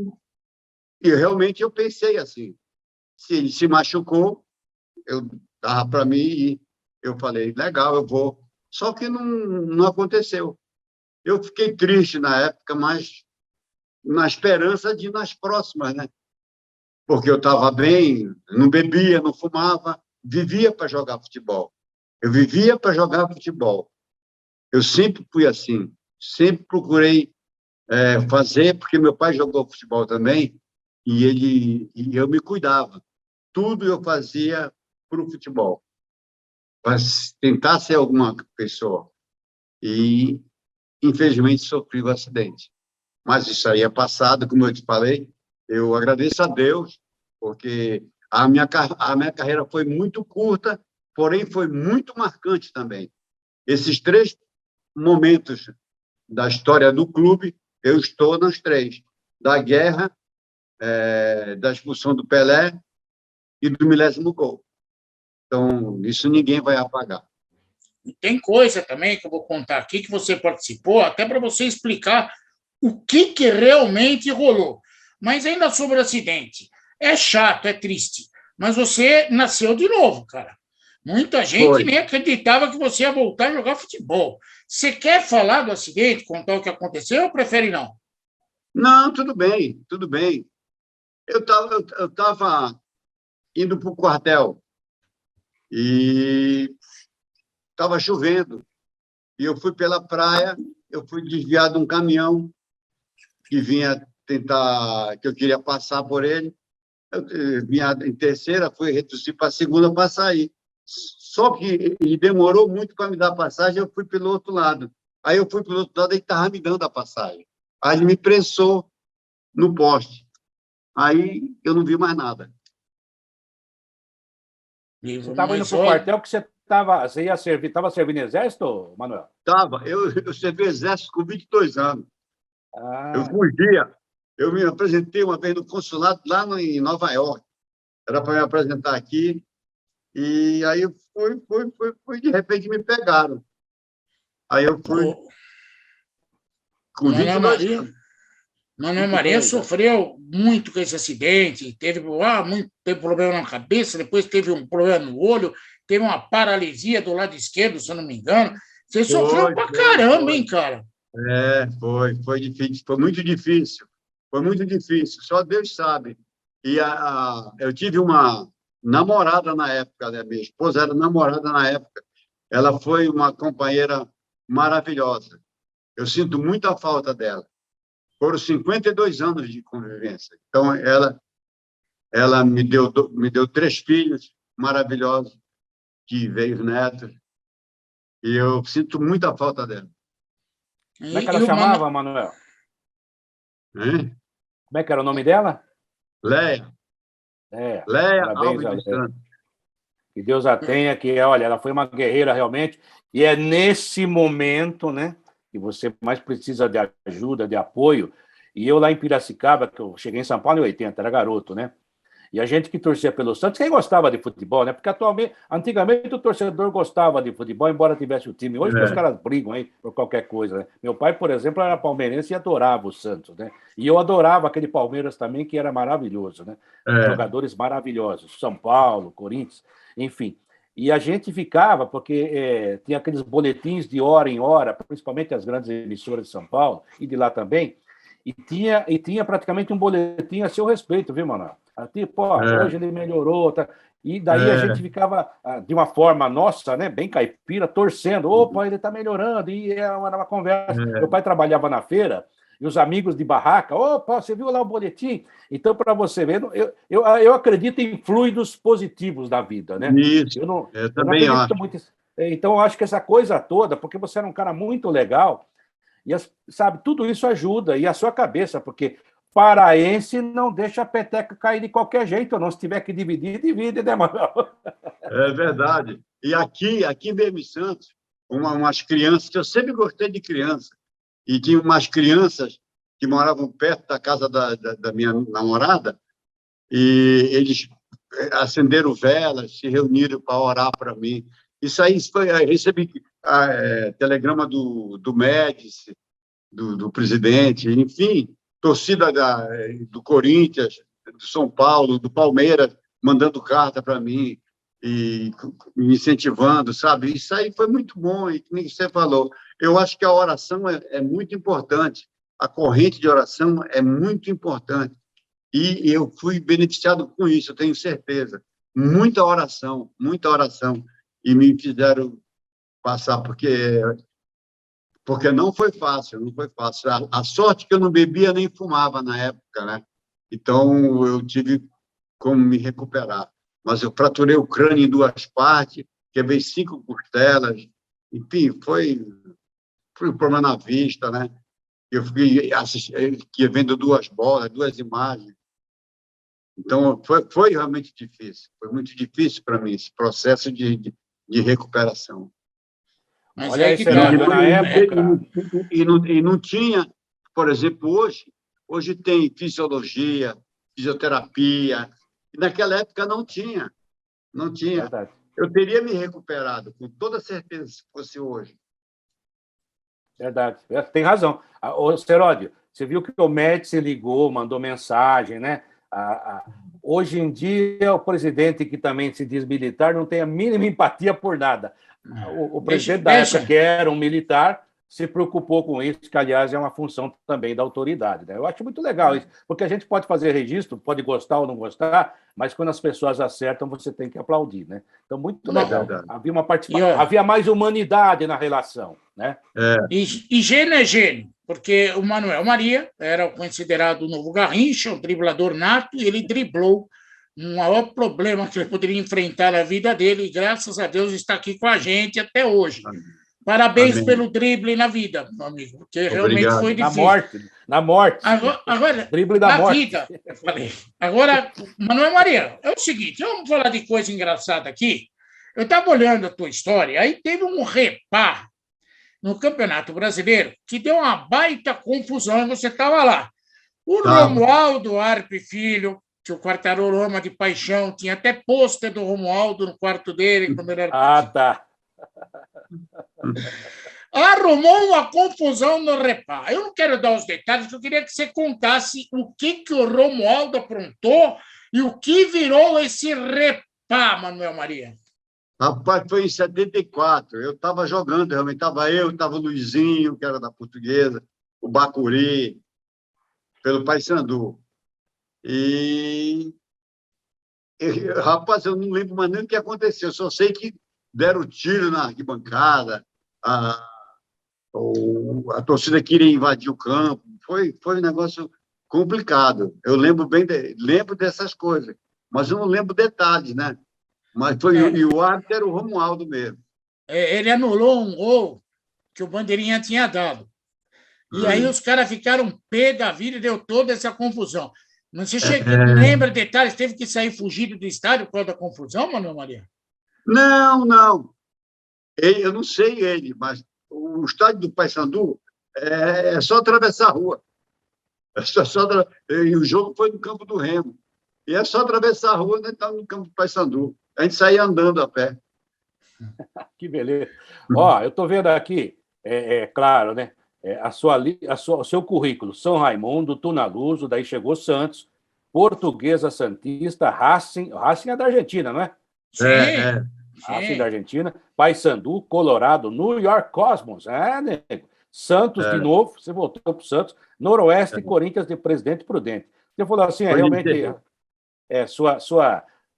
realmente eu pensei assim, se ele se machucou, eu dava para mim e eu falei, legal, eu vou. Só que não aconteceu. Eu fiquei triste na época, mas na esperança de ir nas próximas, né? Porque eu estava bem, não bebia, não fumava, vivia para jogar futebol. Eu vivia para jogar futebol. Eu sempre fui assim, sempre procurei fazer, porque meu pai jogou futebol também, e eu me cuidava. Tudo eu fazia para o futebol, para tentar ser alguma pessoa. E, infelizmente, sofri um acidente. Mas isso aí é passado, como eu te falei. Eu agradeço a Deus, porque a minha carreira foi muito curta, porém foi muito marcante também. Esses 3 momentos da história do clube, eu estou nos 3. Da guerra, da expulsão do Pelé e do 1000º gol. Então, isso ninguém vai apagar. Tem coisa também que eu vou contar aqui que você participou, até para você explicar o que realmente rolou. Mas ainda sobre o acidente. É chato, é triste, mas você nasceu de novo, cara. Muita gente nem acreditava que você ia voltar a jogar futebol. Você quer falar do acidente, contar o que aconteceu ou prefere não? Não, tudo bem, tudo bem. Eu estava indo para o quartel. E estava chovendo. E eu fui pela praia, eu fui desviado de um caminhão que vinha tentar, que eu queria passar por ele. Eu vinha em terceira, fui reduzir para a segunda para sair. Só que ele demorou muito para me dar a passagem, eu fui pelo outro lado. Aí eu fui pelo outro lado, ele estava me dando a passagem. Aí ele me prensou no poste. Aí eu não vi mais nada. Você estava indo para o quartel que você ia servir, estava servindo exército, Manuel? Estava. Eu servi exército com 22 anos. Ah. Eu fugia. Eu me apresentei uma vez no consulado lá em Nova York. Era para me apresentar aqui. E aí eu fui, de repente me pegaram. Aí eu fui com 22 anos. Manuel Maria sofreu muito com esse acidente, teve problema na cabeça, depois teve um problema no olho, teve uma paralisia do lado esquerdo, se eu não me engano. Você sofreu pra caramba, hein, cara? Foi difícil, foi muito difícil. Foi muito difícil, só Deus sabe. E eu tive uma namorada na época, né? Minha esposa era namorada na época. Ela foi uma companheira maravilhosa. Eu sinto muita falta dela. Foram 52 anos de convivência. Então, ela me deu 3 filhos maravilhosos, que veio netos, e eu sinto muita falta dela. Como é que ela chamava, Manuel? Hein? Como é que era o nome dela? Leia. Leia Alves dos Santos. Que Deus a tenha, olha, ela foi uma guerreira realmente, e é nesse momento, né, que você mais precisa de ajuda, de apoio. E eu lá em Piracicaba, que eu cheguei em São Paulo em 80, era garoto, né? E a gente que torcia pelo Santos, quem gostava de futebol, né? Porque antigamente o torcedor gostava de futebol, embora tivesse o time. Hoje os caras brigam aí por qualquer coisa, né? Meu pai, por exemplo, era palmeirense e adorava o Santos, né? E eu adorava aquele Palmeiras também, que era maravilhoso, né? Jogadores maravilhosos, São Paulo, Corinthians, enfim. E a gente ficava, porque tinha aqueles boletins de hora em hora, principalmente as grandes emissoras de São Paulo e de lá também, e tinha praticamente um boletim a seu respeito, viu, Manuel? Hoje ele melhorou, tá? E daí a gente ficava, de uma forma nossa, né, bem caipira, torcendo. Opa, ele está melhorando. E era uma conversa. Meu pai trabalhava na feira, e os amigos de barraca, opa, você viu lá o boletim? Então, para você ver, eu acredito em fluidos positivos da vida, né? Isso, eu também acho. Muito. Então, eu acho que essa coisa toda, porque você era um cara muito legal, e sabe, tudo isso ajuda, e a sua cabeça, porque paraense não deixa a peteca cair de qualquer jeito, não. Se tiver que dividir, divide, né, Manuel? É verdade. E aqui mesmo em Santos, umas crianças, que eu sempre gostei de criança, e tinha umas crianças que moravam perto da casa da minha namorada, e eles acenderam velas, se reuniram para orar para mim. Isso aí foi, eu recebi telegrama do Médici, do presidente, enfim, torcida do Corinthians, do São Paulo, do Palmeiras, mandando carta para mim e me incentivando, sabe? Isso aí foi muito bom, e como você falou, eu acho que a oração é muito importante, a corrente de oração é muito importante, e eu fui beneficiado com isso, eu tenho certeza. Muita oração, e me fizeram passar, porque não foi fácil, não foi fácil. A sorte que eu não bebia nem fumava na época, né? Então, eu tive como me recuperar. Mas eu fraturei o crânio em 2 partes, quebrei 5 costelas, enfim, foi um problema na vista, né? Eu fiquei vendo 2 bolas, 2 imagens. Então, foi realmente difícil, foi muito difícil para mim esse processo de recuperação. Mas olha aí, na época... E não tinha, por exemplo, hoje tem fisiologia, fisioterapia, e naquela época não tinha. Verdade. Eu teria me recuperado, com toda certeza, se fosse hoje. Verdade, tem razão. Ô, Seródio, você viu que o Médici ligou, mandou mensagem, né? Hoje em dia, o presidente, que também se diz militar, não tem a mínima empatia por nada. O presidente da época, que era um militar, se preocupou com isso, que, aliás, é uma função também da autoridade, né? Eu acho muito legal isso, porque a gente pode fazer registro, pode gostar ou não gostar, mas quando as pessoas acertam, você tem que aplaudir, né? Então, muito legal. Havia uma participação, havia mais humanidade na relação, né? E gênio é gênio, porque o Manuel Maria era considerado o novo Garrincha, um driblador nato, e ele driblou o maior problema que ele poderia enfrentar na vida dele, e graças a Deus está aqui com a gente até hoje. Parabéns Amém. Pelo drible na vida, meu amigo, porque realmente foi difícil. Na morte. Agora drible da na morte. Vida, eu falei. Agora, Manuel Maria, é o seguinte, vamos falar de coisa engraçada aqui. Eu estava olhando a tua história, aí teve um repá no Campeonato Brasileiro que deu uma baita confusão, e você estava lá. O Romualdo Arpe Filho, que o Quartarolo ama de paixão, tinha até pôster do Romualdo no quarto dele quando ele era tá. Arrumou uma confusão no repá. Eu não quero dar os detalhes, eu queria que você contasse o que o Romualdo aprontou e o que virou esse repá, Manuel Maria. Rapaz, foi em 74. Eu estava jogando, realmente. Estava o Luizinho, que era da Portuguesa, o Bacuri, pelo Paysandu. Rapaz, eu não lembro mais nem o que aconteceu, só sei que deram tiro na arquibancada, a torcida queria invadir o campo, foi um negócio complicado. Eu lembro lembro dessas coisas, mas eu não lembro detalhes, né? Mas e o árbitro era o Romualdo mesmo. Ele anulou um gol que o Bandeirinha tinha dado. E aí os caras ficaram pé da vida e deu toda essa confusão. Não se lembra detalhes? Teve que sair fugido do estádio por causa da confusão, Manuel Maria? Não. Eu não sei ele, mas o estádio do Paysandu é só atravessar a rua. E o jogo foi no campo do Remo. E é só atravessar a rua e entrar no campo do Paysandu. A gente saía andando a pé. Que beleza. Eu estou vendo aqui, claro, né? O seu currículo: São Raimundo, Tunaluso, daí chegou Santos, Portuguesa Santista, Racing é da Argentina, não é? Sim. Racing da Argentina, Paysandu, Colorado, New York Cosmos, nego. Santos de novo, você voltou para o Santos, Noroeste, Corinthians de Presidente Prudente. Você falou assim, realmente,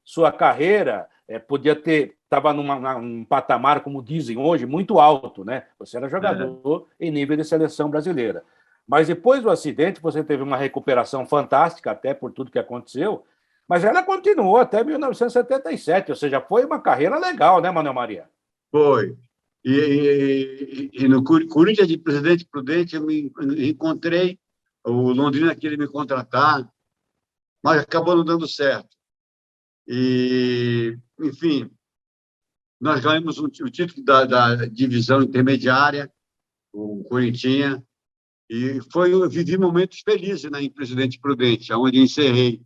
sua carreira podia ter, estava num patamar, como dizem hoje, muito alto, né? Você era jogador em nível de seleção brasileira. Mas depois do acidente, você teve uma recuperação fantástica, até por tudo que aconteceu, mas ela continuou até 1977, ou seja, foi uma carreira legal, né, Manuel Maria? Foi. E no Corinthians de Presidente Prudente, eu me encontrei o Londrina queria me contratar, mas acabou não dando certo. E, enfim, nós ganhamos o título da divisão intermediária, o Corinthians, e eu vivi momentos felizes, né, em Presidente Prudente, onde eu encerrei.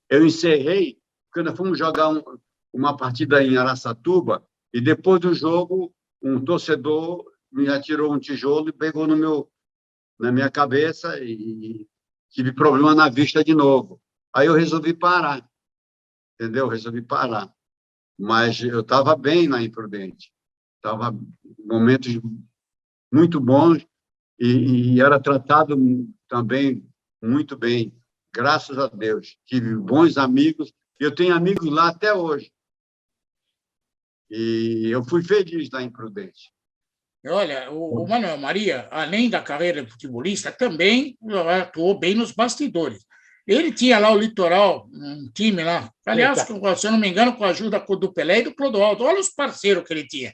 Eu encerrei porque nós fomos jogar uma partida em Araçatuba e, depois do jogo, um torcedor me atirou um tijolo e pegou na minha cabeça e tive problema na vista de novo. Aí eu resolvi parar, entendeu? Resolvi parar. Mas eu estava bem na Imprudente. Estava em momentos muito bons e era tratado também muito bem. Graças a Deus. Tive bons amigos. Eu tenho amigos lá até hoje. E eu fui feliz na Imprudente. Olha, o Manuel Maria, além da carreira de futebolista, também atuou bem nos bastidores. Ele tinha lá o Litoral, um time lá, aliás, se eu não me engano, com a ajuda do Pelé e do Clodoaldo. Olha os parceiros que ele tinha.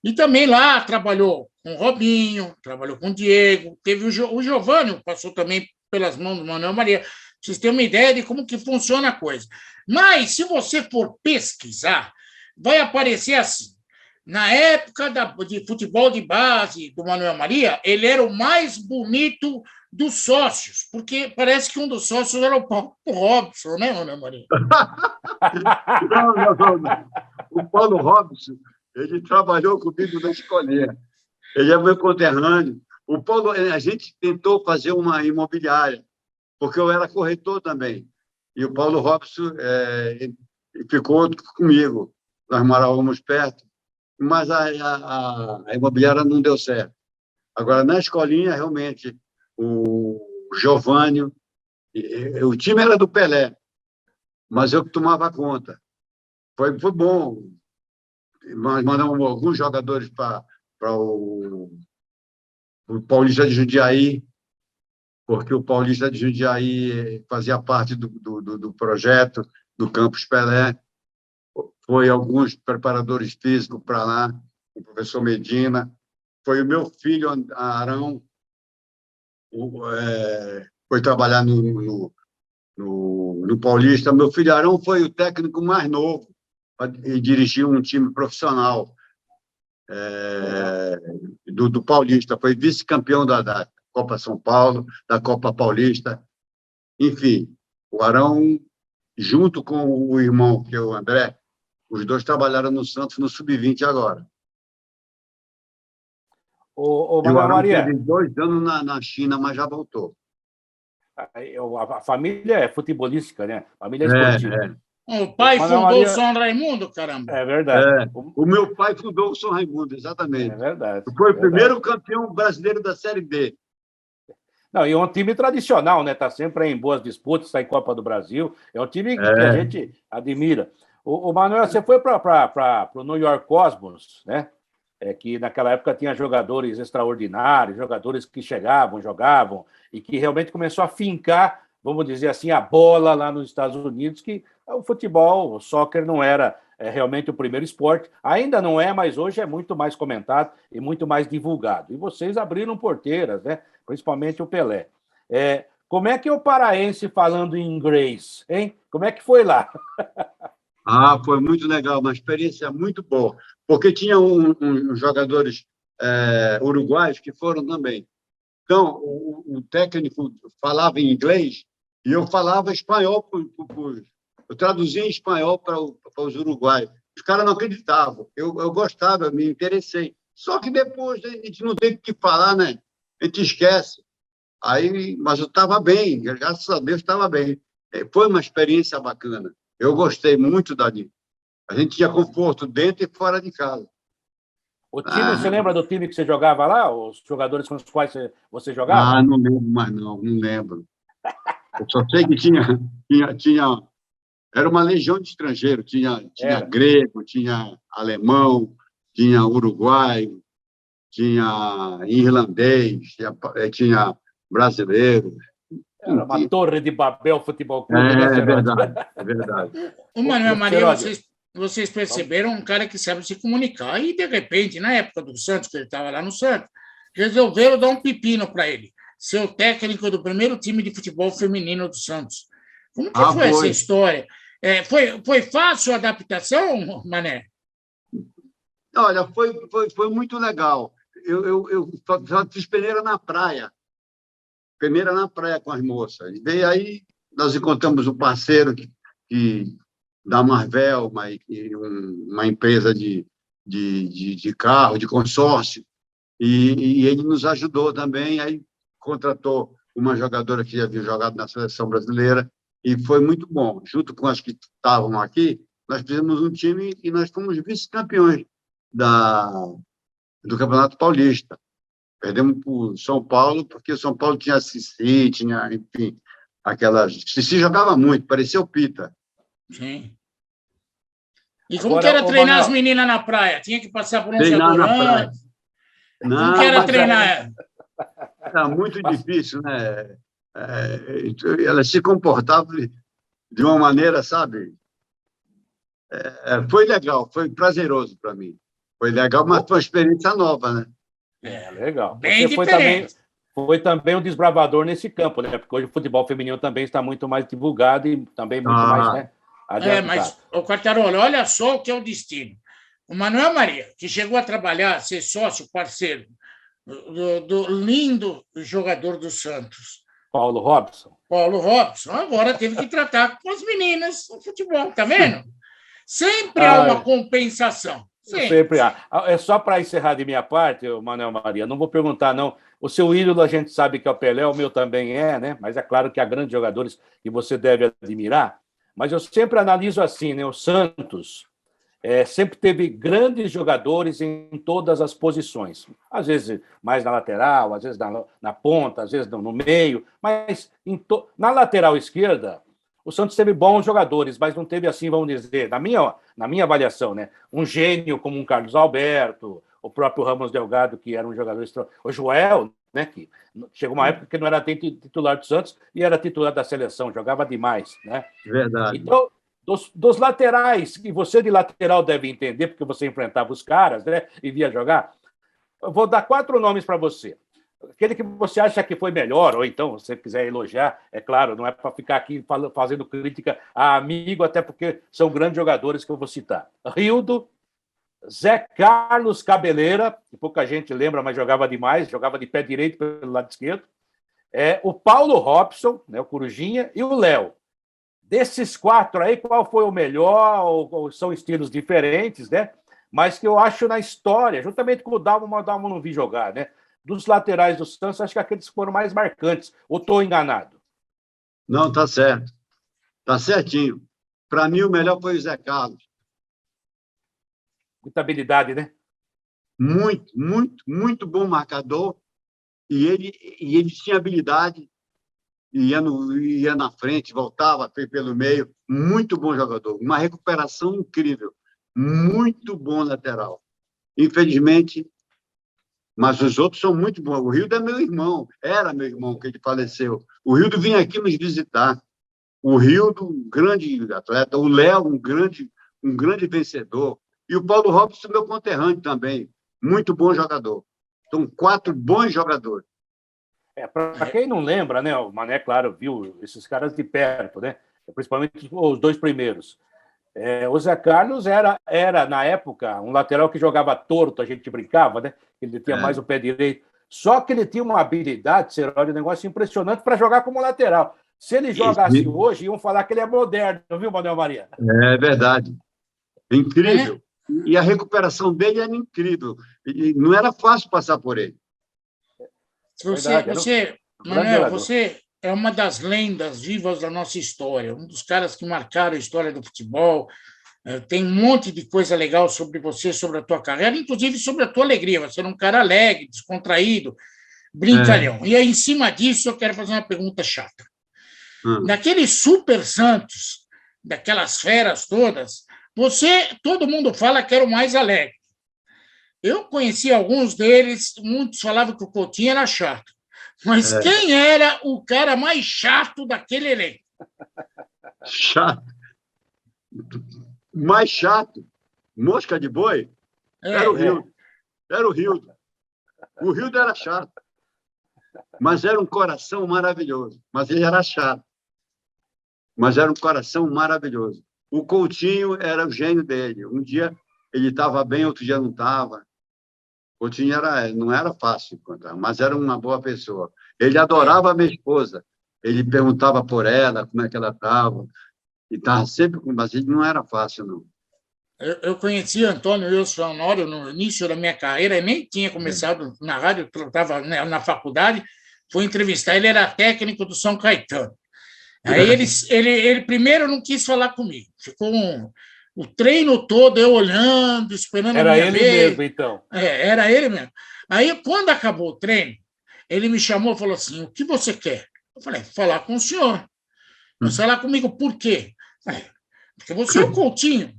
E também lá trabalhou com o Robinho, trabalhou com o Diego, teve o Giovânio, passou também pelas mãos do Manuel Maria. Vocês têm uma ideia de como que funciona a coisa. Mas, se você for pesquisar, vai aparecer assim. Na época de futebol de base do Manuel Maria, ele era o mais bonito dos sócios, porque parece que um dos sócios era o Paulo Robson, né, Manuel Maria? Não. O Paulo Robson, ele trabalhou comigo na escolinha. Ele é meu conterrâneo. O Paulo, a gente tentou fazer uma imobiliária, porque eu era corretor também. E o Paulo Robson ficou comigo. Nós morávamos perto, mas a imobiliária não deu certo. Agora, na escolinha, realmente, o Giovânio, o time era do Pelé, mas eu que tomava conta. Foi bom. Nós mandamos alguns jogadores para o Paulista de Jundiaí, porque o Paulista de Jundiaí fazia parte do projeto do Campus Pelé. Foi alguns preparadores físicos para lá, o professor Medina. Foi o meu filho, Arão, foi trabalhar no Paulista. Meu filho Arão foi o técnico mais novo e dirigiu um time profissional do Paulista. Foi vice-campeão da Copa São Paulo, da Copa Paulista. Enfim, o Arão, junto com o irmão, que é o André, os dois trabalharam no Santos no Sub-20 agora. O e o Arão Maria, teve 2 anos na China, mas já voltou. A família é futebolística, né? A família é esportiva. O pai fundou o São Raimundo, caramba. É verdade. O meu pai fundou o São Raimundo, exatamente. É verdade. Foi o primeiro campeão brasileiro da Série B. Não, e é um time tradicional, né? Está sempre em boas disputas, está em Copa do Brasil. É um time que a gente admira. O Manuel, você foi para o New York Cosmos, né? Que naquela época tinha jogadores extraordinários, jogadores que chegavam, jogavam, e que realmente começou a fincar, vamos dizer assim, a bola lá nos Estados Unidos, que o futebol, o soccer não era realmente o primeiro esporte, ainda não é, mas hoje é muito mais comentado e muito mais divulgado. E vocês abriram porteiras, né? Principalmente o Pelé. Como é que é o paraense falando em inglês, hein? Como é que foi lá? Foi muito legal, uma experiência muito boa, porque tinha uns jogadores uruguaios que foram também. Então, o técnico falava em inglês e eu falava espanhol, eu traduzia em espanhol para os uruguaios. Os caras não acreditavam. Eu gostava, eu me interessei. Só que depois a gente não tem o que falar, né? A gente esquece. Mas eu estava bem, graças a Deus estava bem. Foi uma experiência bacana. Eu gostei muito dali. A gente tinha conforto dentro e fora de casa. O time, você lembra do time que você jogava lá? Os jogadores com os quais você jogava? Não lembro mais, não lembro. Eu só sei que tinha era uma legião de estrangeiros. Tinha grego, tinha alemão, tinha uruguaio, tinha irlandês, tinha brasileiro. Era uma torre de Babel Futebol Clube. É verdade. O Manuel Maria, vocês perceberam um cara que sabe se comunicar e, de repente, na época do Santos, que ele estava lá no Santos, resolveram dar um pepino para ele, ser o técnico do primeiro time de futebol feminino do Santos. Como que foi essa história? Foi fácil a adaptação, Mané? Olha, foi muito legal. Eu fiz peneira na praia. Peneira na praia com as moças. E daí aí nós encontramos um parceiro da Marvel, uma empresa de carro, de consórcio, e ele nos ajudou também. Aí contratou uma jogadora que já havia jogado na seleção brasileira, e foi muito bom. Junto com as que estavam aqui, nós fizemos um time e nós fomos vice-campeões do Campeonato Paulista. Perdemos para o São Paulo, porque o São Paulo tinha Cici, tinha, enfim, aquelas... Cici jogava muito, parecia o Pita. Sim. E como que era treinar as meninas na praia? Tinha que passar por um jogador. Como que era treinar? Era muito difícil, né? Elas se comportavam de uma maneira, sabe? Foi legal, foi prazeroso para mim. Foi legal, mas foi uma experiência nova, né? Legal. Bem diferente. Foi também um desbravador nesse campo, né? Porque hoje o futebol feminino também está muito mais divulgado e também muito mais, né? Mas, Quartarolo, olha só o que é o destino. O Manuel Maria, que chegou a trabalhar, ser sócio, parceiro do lindo jogador do Santos, Paulo Robson, agora teve que tratar com as meninas no futebol, tá vendo? Sempre há uma compensação. Sempre há. É só para encerrar de minha parte, Manuel Maria, não vou perguntar, não. O seu ídolo a gente sabe que é o Pelé, o meu também né? Mas é claro que há grandes jogadores que você deve admirar. Mas eu sempre analiso assim, né? O Santos, sempre teve grandes jogadores em todas as posições. Às vezes mais na lateral, às vezes na ponta, às vezes no meio. Mas na lateral esquerda, o Santos teve bons jogadores, mas não teve, assim, vamos dizer, na minha avaliação, né, um gênio como um Carlos Alberto, o próprio Ramos Delgado, que era um jogador extraordinário, o Joel, né, que chegou uma época que não era titular do Santos e era titular da seleção, jogava demais. Né? Verdade. Então, dos laterais, que você de lateral deve entender, porque você enfrentava os caras, né, e via jogar, eu vou dar 4 nomes para você. Aquele que você acha que foi melhor, ou então, se você quiser elogiar, é claro, não é para ficar aqui fazendo crítica a amigo, até porque são grandes jogadores que eu vou citar. Rildo, Zé Carlos Cabeleira, que pouca gente lembra, mas jogava demais, jogava de pé direito pelo lado esquerdo. O Paulo Robson, né, o Corujinha, e o Léo. Desses 4 aí, qual foi o melhor? Ou são estilos diferentes, né? Mas que eu acho na história, juntamente com o Dalmo não vi jogar, né? Dos laterais do Santos, acho que aqueles foram mais marcantes. Ou estou enganado? Não, está certo. Está certinho. Para mim, o melhor foi o Zé Carlos. Muita habilidade, né? Muito, muito, muito bom marcador. E ele tinha habilidade, ia na frente, voltava pelo meio. Muito bom jogador. Uma recuperação incrível. Muito bom lateral. Infelizmente, mas os outros são muito bons. O Rildo é meu irmão, era meu irmão, que ele faleceu. O Rildo vinha aqui nos visitar. O Rildo, um grande atleta. O Léo, um grande vencedor. E o Paulo Robson, meu conterrâneo também. Muito bom jogador. São 4 bons jogadores. Para quem não lembra, né, o Mané, claro, viu esses caras de perto, né? Principalmente os 2 primeiros. O Zé Carlos era, na época, um lateral que jogava torto, a gente brincava, né? Ele tinha mais o pé direito. Só que ele tinha uma habilidade, um negócio impressionante para jogar como lateral. Se ele jogasse hoje, iam falar que ele é moderno, viu, Manuel Maria? É verdade. Incrível. E a recuperação dele era incrível. E não era fácil passar por ele. Manuel, você é uma das lendas vivas da nossa história, um dos caras que marcaram a história do futebol. Tem um monte de coisa legal sobre você, sobre a tua carreira, inclusive sobre a tua alegria. Você é um cara alegre, descontraído, brincalhão. E aí, em cima disso, eu quero fazer uma pergunta chata. Daqueles super Santos, daquelas feras todas, todo mundo fala que era o mais alegre. Eu conheci alguns deles, muitos falavam que o Coutinho era chato. Mas quem era o cara mais chato daquele elenco? Chato. Mais chato. Mosca de boi? Era o Rildo. Era o Rildo. O Rildo era chato. Mas era um coração maravilhoso. Mas ele era chato. Mas era um coração maravilhoso. O Coutinho era o gênio dele. Um dia ele estava bem, outro dia não estava. O Coutinho não era fácil encontrar, mas era uma boa pessoa. Ele adorava a minha esposa. Ele perguntava por ela, como é que ela estava. E estava sempre com... Mas ele não era fácil, não. Eu conheci Antônio Wilson Honório no início da minha carreira, e nem tinha começado na rádio, eu estava na faculdade, fui entrevistar, ele era técnico do São Caetano. Aí ele primeiro não quis falar comigo, ficou o treino todo eu olhando, esperando a minha vez. Era ele mesmo, então. Era ele mesmo. Aí, quando acabou o treino, ele me chamou e falou assim, o que você quer? Eu falei, falar com o senhor. Mas falar comigo por quê? Porque você é o Coutinho.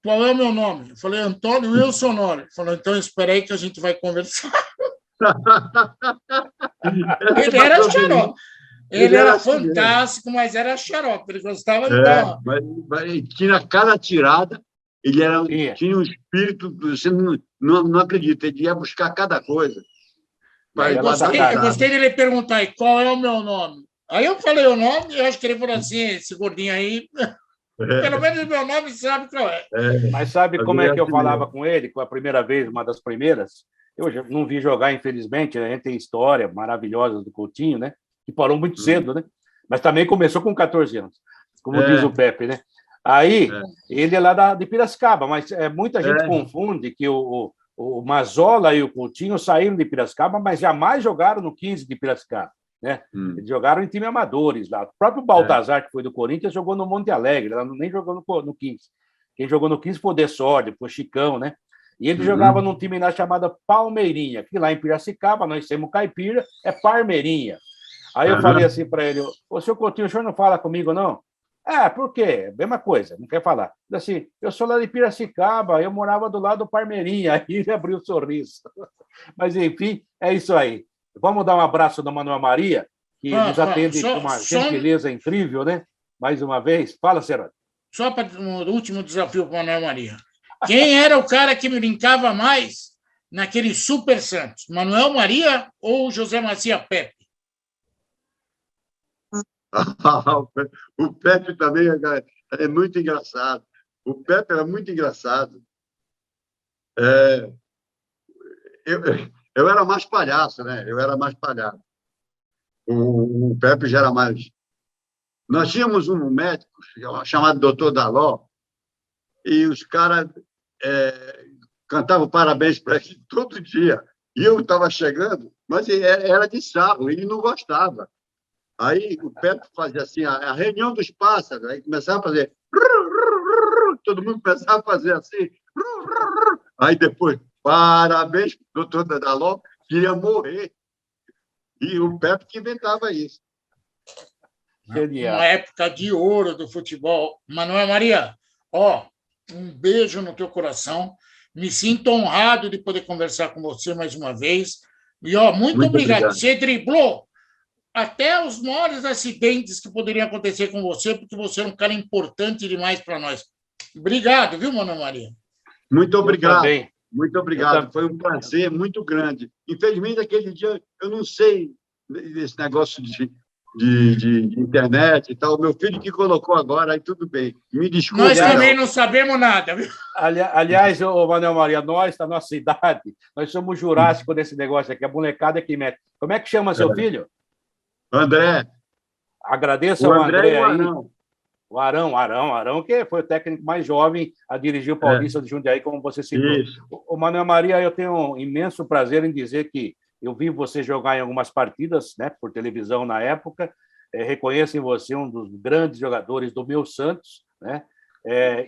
Qual é o meu nome? Eu falei, Antônio Wilson Honório. Ele falou, então espera aí que a gente vai conversar. Ele era xarope. Ele era fantástico, mas era xarope. Ele gostava de dar... Mas tinha cada tirada, tinha um espírito, você não acredita, ele ia buscar cada coisa. Eu gostei dele perguntar, qual é o meu nome? Aí eu falei o nome, eu acho que ele falou assim, esse gordinho aí... Pelo menos o meu nome sabe qual é. Mas sabe como é que eu falava com ele, com a primeira vez, uma das primeiras? Eu já não vi jogar, infelizmente, a gente tem história maravilhosa do Coutinho, né? Que parou muito cedo, né? Mas também começou com 14 anos, como diz o Pepe, né? Aí, ele é lá de Piracicaba, mas muita gente confunde que o Mazola e o Coutinho saíram de Piracicaba, mas jamais jogaram no 15 de Piracicaba. Né? Eles jogaram em time amadores lá. O próprio Baltazar, que foi do Corinthians, jogou no Monte Alegre, ela nem jogou no 15. Quem jogou no 15 foi o Desorde, foi o Chicão, né? E ele jogava num time lá chamado Palmeirinha, que lá em Piracicaba, nós temos caipira, é Parmeirinha. Aí eu falei assim para ele, ô, seu Coutinho, o senhor não fala comigo, não? Por quê? Mesma coisa, não quer falar. Assim, eu sou lá de Piracicaba, eu morava do lado do Parmeirinha. Aí ele abriu um sorriso. Mas, enfim, é isso aí. Vamos dar um abraço da Manuel Maria, que nos atende com uma gentileza incrível, né? Mais uma vez. Fala, Seródio. Só para o último desafio para o Manuel Maria. Quem era o cara que me brincava mais naquele Super Santos? Manuel Maria ou José Macia Pepe? O Pepe também é muito engraçado. O Pepe era muito engraçado. Eu era mais palhaço, né? Eu era mais palhaço. O Pepe já era mais... Nós tínhamos um médico chamado Dr. Daló, e os caras cantavam parabéns para ele todo dia. E eu estava chegando, mas era de sarro, ele não gostava. Aí o Pepe fazia assim, a reunião dos pássaros, aí começava a fazer... Todo mundo começava a fazer assim. Aí depois, parabéns, doutor Daló, queria morrer. E o Pepe que inventava isso. Genial. Uma época de ouro do futebol. Manuel Maria, um beijo no teu coração. Me sinto honrado de poder conversar com você mais uma vez. E, muito obrigado. Você driblou até os maiores acidentes que poderiam acontecer com você, porque você é um cara importante demais para nós. Obrigado, viu, Manuel Maria? Muito obrigado. Muito obrigado. Foi um prazer muito grande. Infelizmente, aquele dia, eu não sei desse negócio de internet e tal. Meu filho que colocou agora, aí tudo bem. Me desculpe. Nós também não sabemos nada, viu? Aliás, Manuel Maria, nós, da nossa idade, nós somos jurássicos desse negócio aqui. A molecada que mete. Como é que chama seu filho? André. Agradeço ao André aí. O Arão, que foi o técnico mais jovem a dirigir o Paulista de Jundiaí, como você citou. O Manuel Maria, eu tenho um imenso prazer em dizer que eu vi você jogar em algumas partidas, né, por televisão na época, reconheço em você um dos grandes jogadores do meu Santos, né,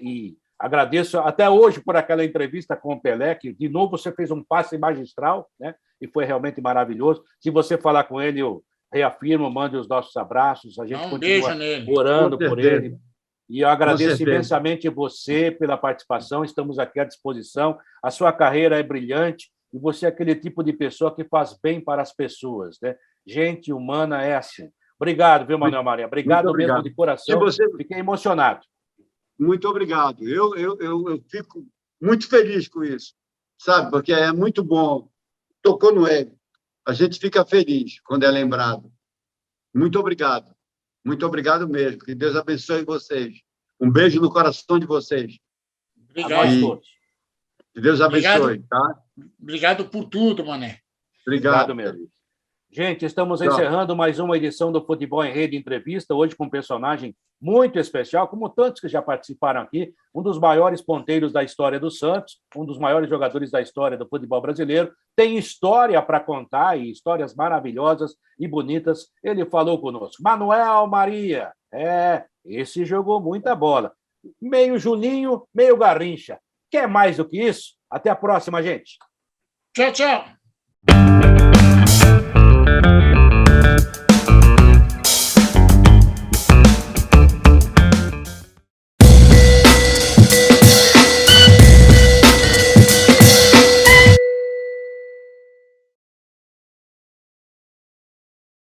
e agradeço até hoje por aquela entrevista com o Pelé, que de novo você fez um passe magistral, né, e foi realmente maravilhoso. Se você falar com ele, eu reafirmo, mande os nossos abraços, a gente continua orando por ele. E eu agradeço imensamente você pela participação, estamos aqui à disposição. A sua carreira é brilhante e você é aquele tipo de pessoa que faz bem para as pessoas, né? Gente humana é assim. Obrigado, viu, Manuel Maria? Obrigado mesmo de coração. Fiquei emocionado. Muito obrigado. Eu fico muito feliz com isso, sabe? Porque é muito bom. Tocou no ego. A gente fica feliz quando é lembrado. Muito obrigado. Muito obrigado mesmo. Que Deus abençoe vocês. Um beijo no coração de vocês. Obrigado a todos. Que Deus abençoe, tá? Obrigado por tudo, Mané. Obrigado mesmo. Gente, estamos encerrando mais uma edição do Futebol em Rede Entrevista, hoje com um personagem muito especial, como tantos que já participaram aqui, um dos maiores ponteiros da história do Santos, um dos maiores jogadores da história do futebol brasileiro, tem história para contar, e histórias maravilhosas e bonitas. Ele falou conosco. Manuel Maria, esse jogou muita bola. Meio Juninho, meio Garrincha. Quer mais do que isso? Até a próxima, gente. Tchau, tchau.